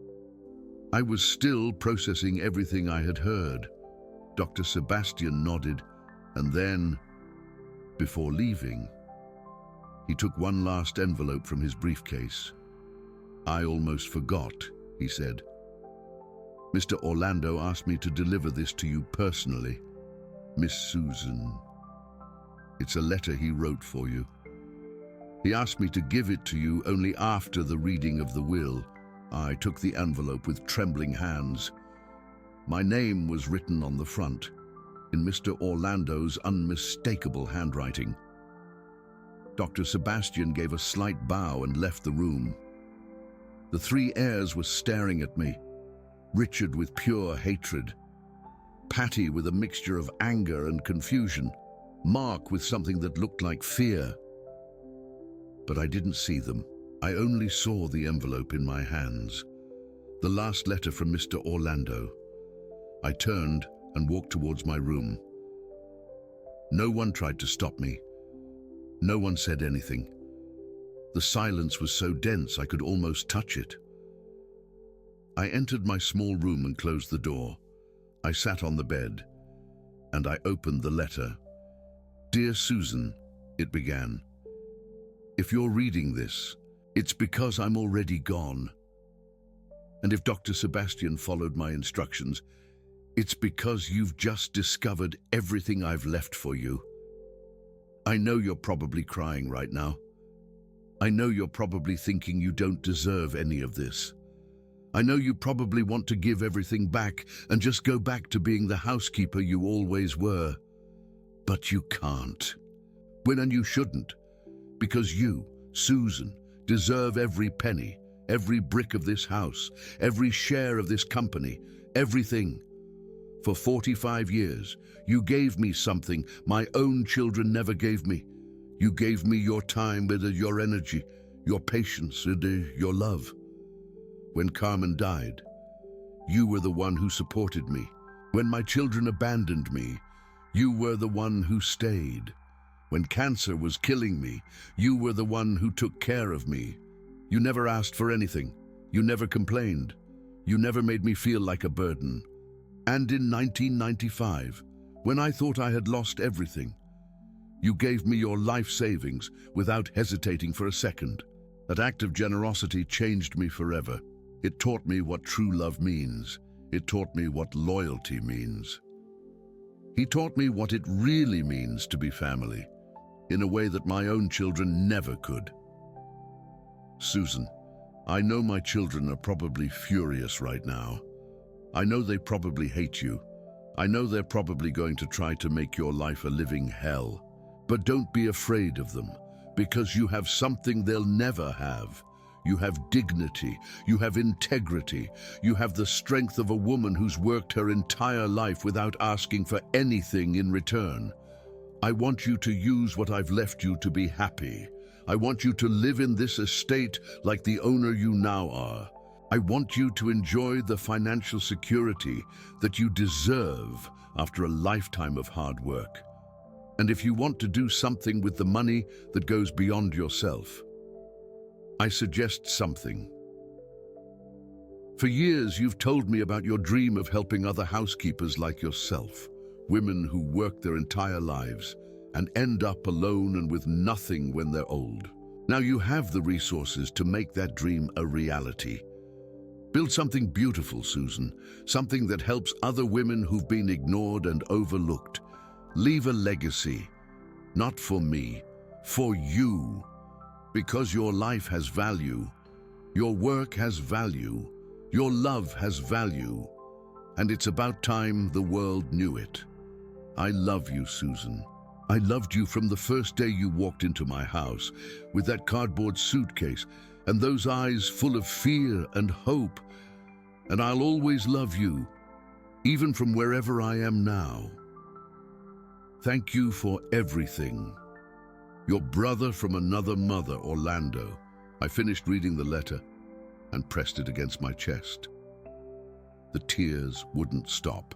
I was still processing everything I had heard. Dr. Sebastian nodded, and then, before leaving, he took one last envelope from his briefcase. I almost forgot, he said. Mr. Orlando asked me to deliver this to you personally. Miss Susan. It's a letter he wrote for you. He asked me to give it to you only after the reading of the will. I took the envelope with trembling hands. My name was written on the front, in Mr. Orlando's unmistakable handwriting. Dr. Sebastian gave a slight bow and left the room. The three heirs were staring at me, Richard with pure hatred, Patty with a mixture of anger and confusion, Mark with something that looked like fear. But I didn't see them. I only saw the envelope in my hands, the last letter from Mr. Orlando. I turned and walked towards my room. No one tried to stop me. No one said anything. The silence was so dense I could almost touch it. I entered my small room and closed the door. I sat on the bed, and I opened the letter. "Dear Susan," it began, "if you're reading this, it's because I'm already gone. And if Dr. Sebastian followed my instructions, it's because you've just discovered everything I've left for you. I know you're probably crying right now. I know you're probably thinking you don't deserve any of this. I know you probably want to give everything back and just go back to being the housekeeper you always were. But you can't. And you shouldn't, because you, Susan, deserve every penny, every brick of this house, every share of this company, everything. For 45 years, you gave me something my own children never gave me. You gave me your time, your energy, your patience, your love. When Carmen died, you were the one who supported me. When my children abandoned me, you were the one who stayed. When cancer was killing me, you were the one who took care of me. You never asked for anything. You never complained. You never made me feel like a burden. And in 1995, when I thought I had lost everything, you gave me your life savings without hesitating for a second. That act of generosity changed me forever. It taught me what true love means. It taught me what loyalty means. He taught me what it really means to be family, in a way that my own children never could. Susan, I know my children are probably furious right now. I know they probably hate you. I know they're probably going to try to make your life a living hell. But don't be afraid of them, because you have something they'll never have. You have dignity, you have integrity, you have the strength of a woman who's worked her entire life without asking for anything in return. I want you to use what I've left you to be happy. I want you to live in this estate like the owner you now are. I want you to enjoy the financial security that you deserve after a lifetime of hard work. And if you want to do something with the money that goes beyond yourself, I suggest something. For years, you've told me about your dream of helping other housekeepers like yourself, women who work their entire lives and end up alone and with nothing when they're old. Now you have the resources to make that dream a reality. Build something beautiful, Susan, something that helps other women who've been ignored and overlooked. Leave a legacy, not for me, for you. Because your life has value, your work has value, your love has value, and it's about time the world knew it. I love you, Susan. I loved you from the first day you walked into my house with that cardboard suitcase and those eyes full of fear and hope. And I'll always love you, even from wherever I am now. Thank you for everything. Your brother from another mother, Orlando. I finished reading the letter and pressed it against my chest. The tears wouldn't stop.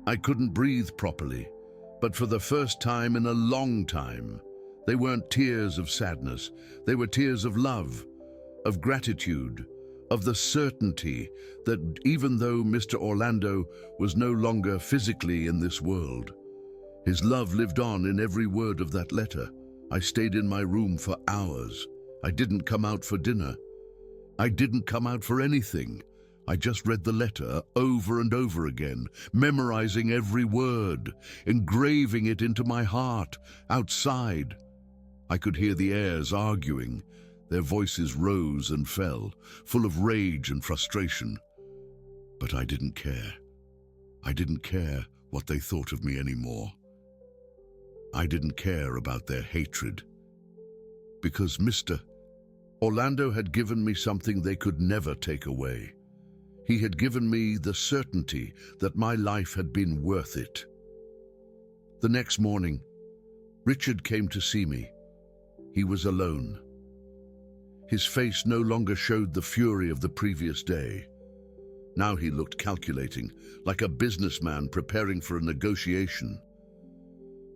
I couldn't breathe properly, but for the first time in a long time, they weren't tears of sadness. They were tears of love, of gratitude, of the certainty that even though Mr. Orlando was no longer physically in this world, his love lived on in every word of that letter. I stayed in my room for hours. I didn't come out for dinner. I didn't come out for anything. I just read the letter over and over again, memorizing every word, engraving it into my heart. Outside, I could hear the heirs arguing. Their voices rose and fell, full of rage and frustration. But I didn't care. I didn't care what they thought of me anymore. I didn't care about their hatred. Because Mr. Orlando had given me something they could never take away. He had given me the certainty that my life had been worth it. The next morning, Richard came to see me. He was alone. His face no longer showed the fury of the previous day. Now he looked calculating, like a businessman preparing for a negotiation.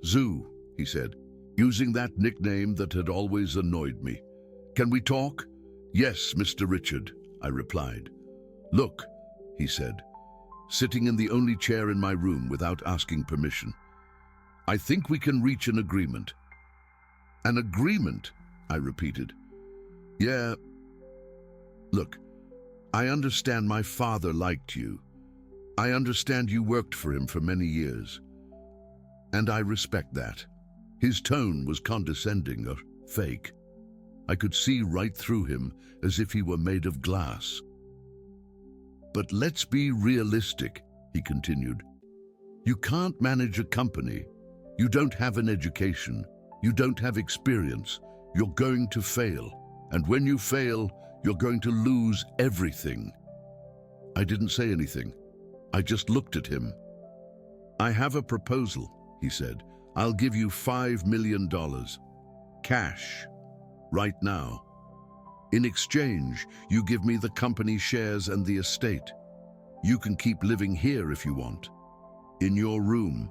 "Zoo," he said, using that nickname that had always annoyed me. "Can we talk?" "Yes, Mr. Richard," I replied. "Look," he said, sitting in the only chair in my room without asking permission. "I think we can reach an agreement." "An agreement?" I repeated. "Yeah. Look, I understand my father liked you. I understand you worked for him for many years. And I respect that." His tone was condescending or fake. I could see right through him as if he were made of glass. "But let's be realistic," he continued. "You can't manage a company. You don't have an education. You don't have experience. You're going to fail. And when you fail, you're going to lose everything." I didn't say anything. I just looked at him. "I have a proposal," he said. "I'll give you $5 million. Cash. Right now. In exchange, you give me the company shares and the estate. You can keep living here if you want. In your room,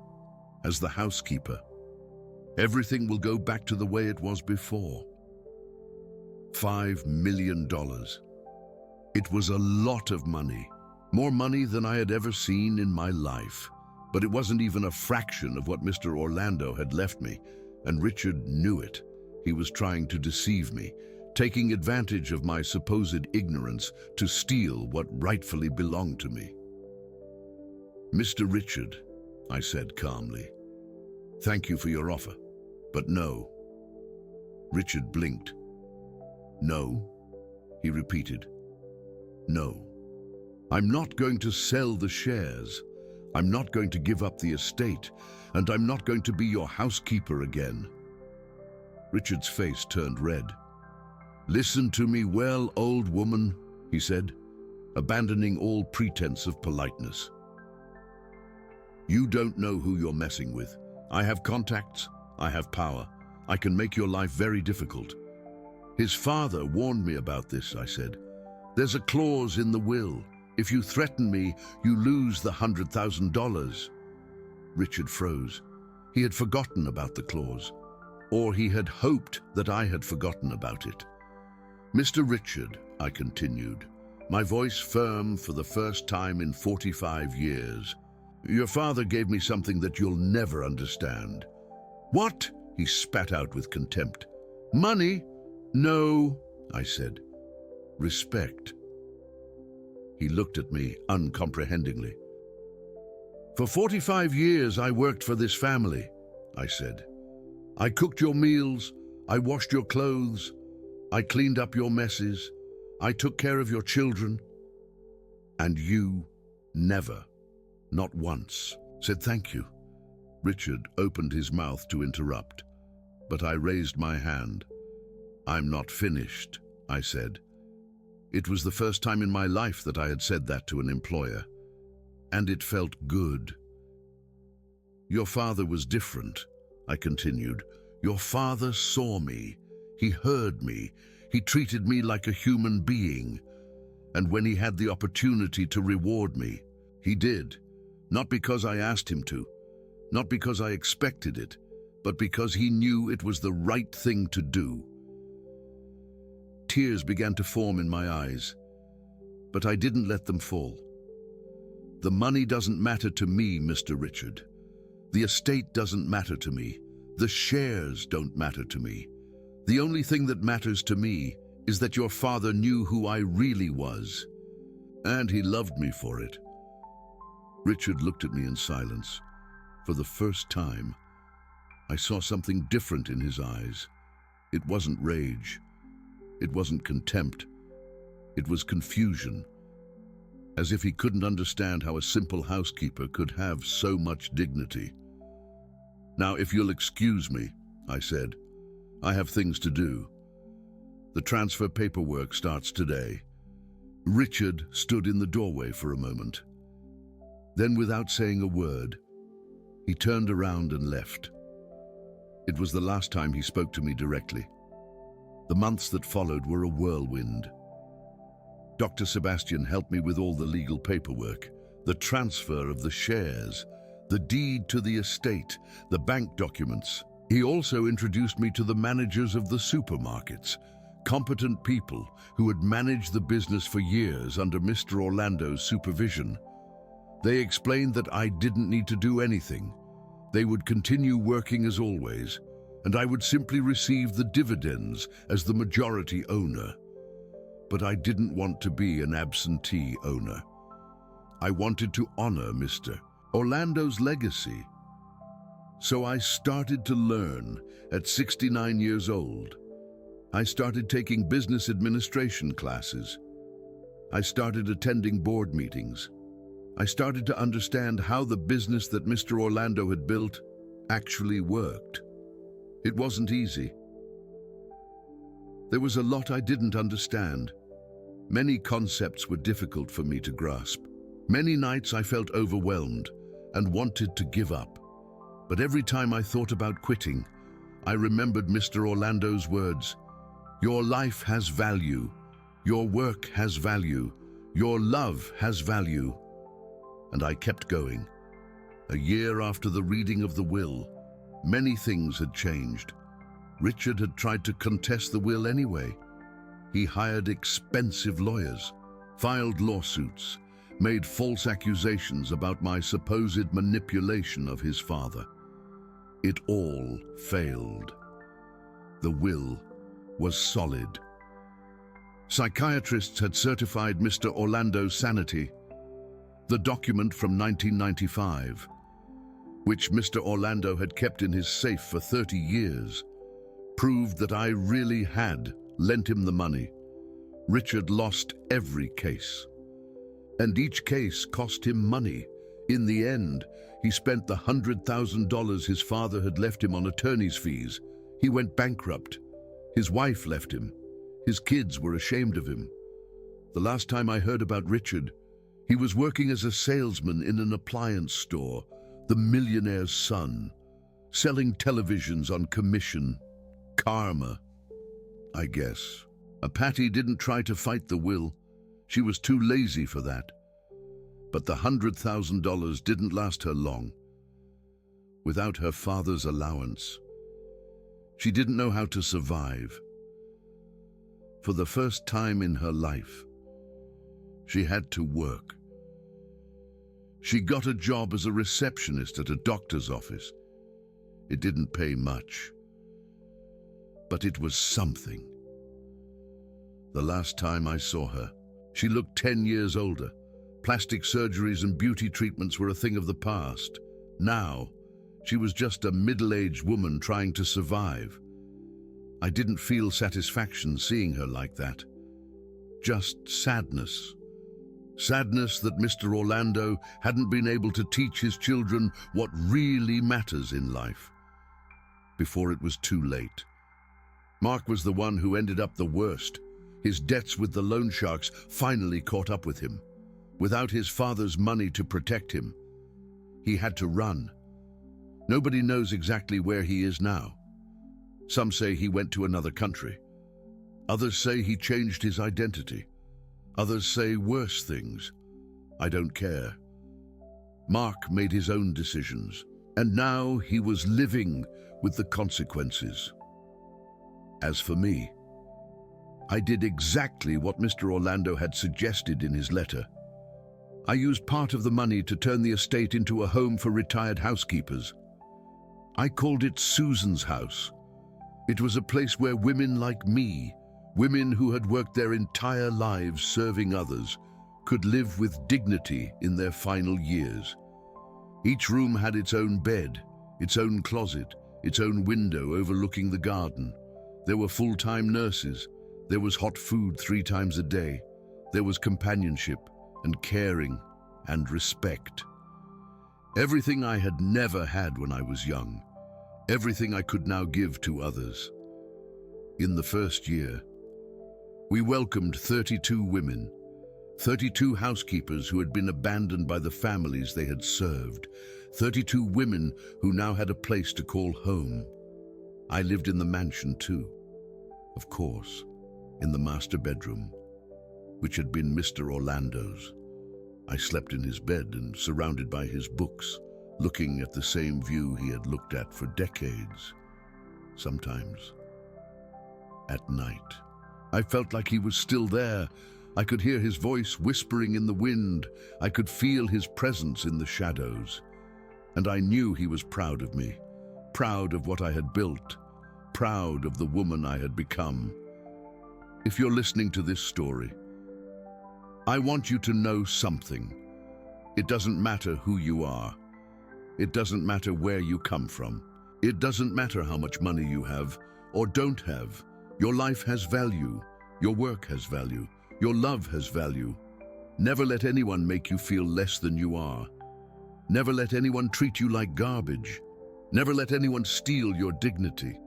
as the housekeeper. Everything will go back to the way it was before." $5 million. It was a lot of money. More money than I had ever seen in my life. But it wasn't even a fraction of what Mr. Orlando had left me, and Richard knew it. He was trying to deceive me, taking advantage of my supposed ignorance to steal what rightfully belonged to me. "Mr. Richard," I said calmly, "thank you for your offer, but no." Richard blinked. "No?" he repeated. "No. I'm not going to sell the shares. I'm not going to give up the estate, and I'm not going to be your housekeeper again." Richard's face turned red. "Listen to me well, old woman," he said, abandoning all pretense of politeness. "You don't know who you're messing with. I have contacts. I have power. I can make your life very difficult." "His father warned me about this," I said. "There's a clause in the will. If you threaten me, you lose the $100,000. Richard froze. He had forgotten about the clause. Or he had hoped that I had forgotten about it. "Mr. Richard," I continued, my voice firm for the first time in 45 years, "your father gave me something that you'll never understand." "What?" he spat out with contempt. "Money?" "No," I said. "Respect." He looked at me uncomprehendingly. "For 45 years I worked for this family," I said. "I cooked your meals, I washed your clothes, I cleaned up your messes, I took care of your children. And you never, not once, said thank you." Richard opened his mouth to interrupt, but I raised my hand. "I'm not finished," I said. It was the first time in my life that I had said that to an employer, and it felt good. "Your father was different," I continued. "Your father saw me. He heard me. He treated me like a human being. And when he had the opportunity to reward me, he did. Not because I asked him to, not because I expected it, but because he knew it was the right thing to do." Tears began to form in my eyes, but I didn't let them fall. "The money doesn't matter to me, Mr. Richard. The estate doesn't matter to me. The shares don't matter to me. The only thing that matters to me is that your father knew who I really was, and he loved me for it." Richard looked at me in silence. For the first time, I saw something different in his eyes. It wasn't rage. It wasn't contempt. It was confusion, as if he couldn't understand how a simple housekeeper could have so much dignity. "Now, if you'll excuse me," I said, "I have things to do. The transfer paperwork starts today. Richard stood in the doorway for a moment. Then, without saying a word, he turned around and left. It was the last time he spoke to me directly. The months that followed were a whirlwind. Dr. Sebastian helped me with all the legal paperwork, the transfer of the shares, the deed to the estate, the bank documents. He also introduced me to the managers of the supermarkets, competent people who had managed the business for years under Mr. Orlando's supervision. They explained that I didn't need to do anything. They would continue working as always, and I would simply receive the dividends as the majority owner. But I didn't want to be an absentee owner. I wanted to honor Mr. Orlando's legacy. So I started to learn at 69 years old. I started taking business administration classes. I started attending board meetings. I started to understand how the business that Mr. Orlando had built actually worked. It wasn't easy. There was a lot I didn't understand. Many concepts were difficult for me to grasp. Many nights I felt overwhelmed and wanted to give up. But every time I thought about quitting, I remembered Mr. Orlando's words. Your life has value. Your work has value. Your love has value. And I kept going. A year after the reading of the will, many things had changed. Richard had tried to contest the will anyway. He hired expensive lawyers, filed lawsuits, made false accusations about my supposed manipulation of his father. It all failed. The will was solid. Psychiatrists had certified Mr. Orlando's sanity. The document from 1995, which Mr. Orlando had kept in his safe for 30 years, proved that I really had lent him the money. Richard lost every case, and each case cost him money. In the end, he spent the $100,000 his father had left him on attorney's fees. He went bankrupt. His wife left him. His kids were ashamed of him. The last time I heard about Richard, he was working as a salesman in an appliance store, the millionaire's son, selling televisions on commission. Karma, I guess. Patty didn't try to fight the will. She was too lazy for that. But the $100,000 didn't last her long. Without her father's allowance, she didn't know how to survive. For the first time in her life, she had to work. She got a job as a receptionist at a doctor's office. It didn't pay much, but it was something. The last time I saw her, she looked 10 years older. Plastic surgeries and beauty treatments were a thing of the past. Now, she was just a middle-aged woman trying to survive. I didn't feel satisfaction seeing her like that. Just sadness. Sadness that Mr. Orlando hadn't been able to teach his children what really matters in life. Before it was too late. Mark was the one who ended up the worst. His debts with the loan sharks finally caught up with him. Without his father's money to protect him, he had to run. Nobody knows exactly where he is now. Some say he went to another country. Others say he changed his identity. Others say worse things. I don't care. Mark made his own decisions, and now he was living with the consequences. As for me, I did exactly what Mr. Orlando had suggested in his letter. I used part of the money to turn the estate into a home for retired housekeepers. I called it Susan's House. It was a place where women like me, women who had worked their entire lives serving others, could live with dignity in their final years. Each room had its own bed, its own closet, its own window overlooking the garden. There were full-time nurses. There was hot food 3 times a day. There was companionship and caring and respect. Everything I had never had when I was young. Everything I could now give to others. In the first year, We welcomed 32 women, 32 housekeepers who had been abandoned by the families they had served, 32 women who now had a place to call home. I lived in the mansion too, of course, in the master bedroom, which had been Mr. Orlando's. I slept in his bed and surrounded by his books, looking at the same view he had looked at for decades. Sometimes, at night, I felt like he was still there. I could hear his voice whispering in the wind. I could feel his presence in the shadows. And I knew he was proud of me, proud of what I had built, proud of the woman I had become. If you're listening to this story, I want you to know something. It doesn't matter who you are. It doesn't matter where you come from. It doesn't matter how much money you have or don't have. Your life has value. Your work has value. Your love has value. Never let anyone make you feel less than you are. Never let anyone treat you like garbage. Never let anyone steal your dignity.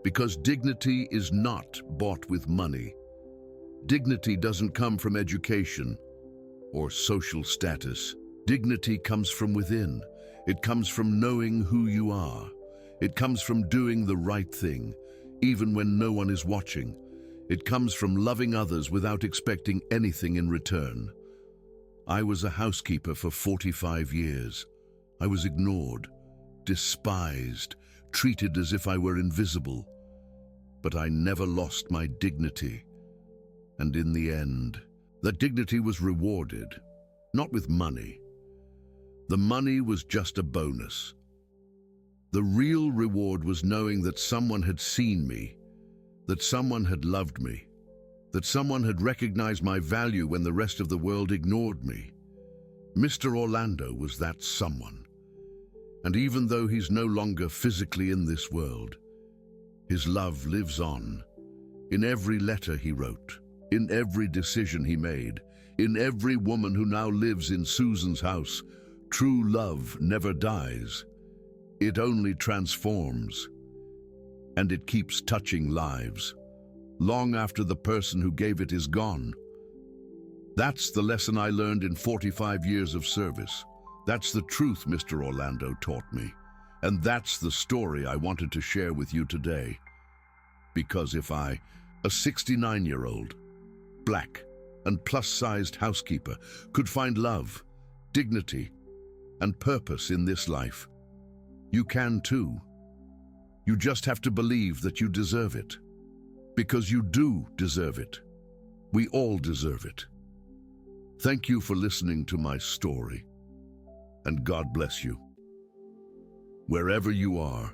Because dignity is not bought with money. Dignity doesn't come from education or social status. Dignity comes from within. It comes from knowing who you are. It comes from doing the right thing, even when no one is watching. It comes from loving others without expecting anything in return. I was a housekeeper for 45 years. I was ignored, despised, treated as if I were invisible. But I never lost my dignity. And in the end, that dignity was rewarded, not with money. The money was just a bonus. The real reward was knowing that someone had seen me, that someone had loved me, that someone had recognized my value when the rest of the world ignored me. Mr. Orlando was that someone. And even though he's no longer physically in this world, his love lives on, in every letter he wrote, in every decision he made, in every woman who now lives in Susan's house. True love never dies. It only transforms. And it keeps touching lives, long after the person who gave it is gone. That's the lesson I learned in 45 years of service. That's the truth Mr. Orlando taught me. And that's the story I wanted to share with you today. Because if I, a 69-year-old, black and plus-sized housekeeper, could find love, dignity, and purpose in this life, you can too. You just have to believe that you deserve it. Because you do deserve it. We all deserve it. Thank you for listening to my story. And God bless you. Wherever you are,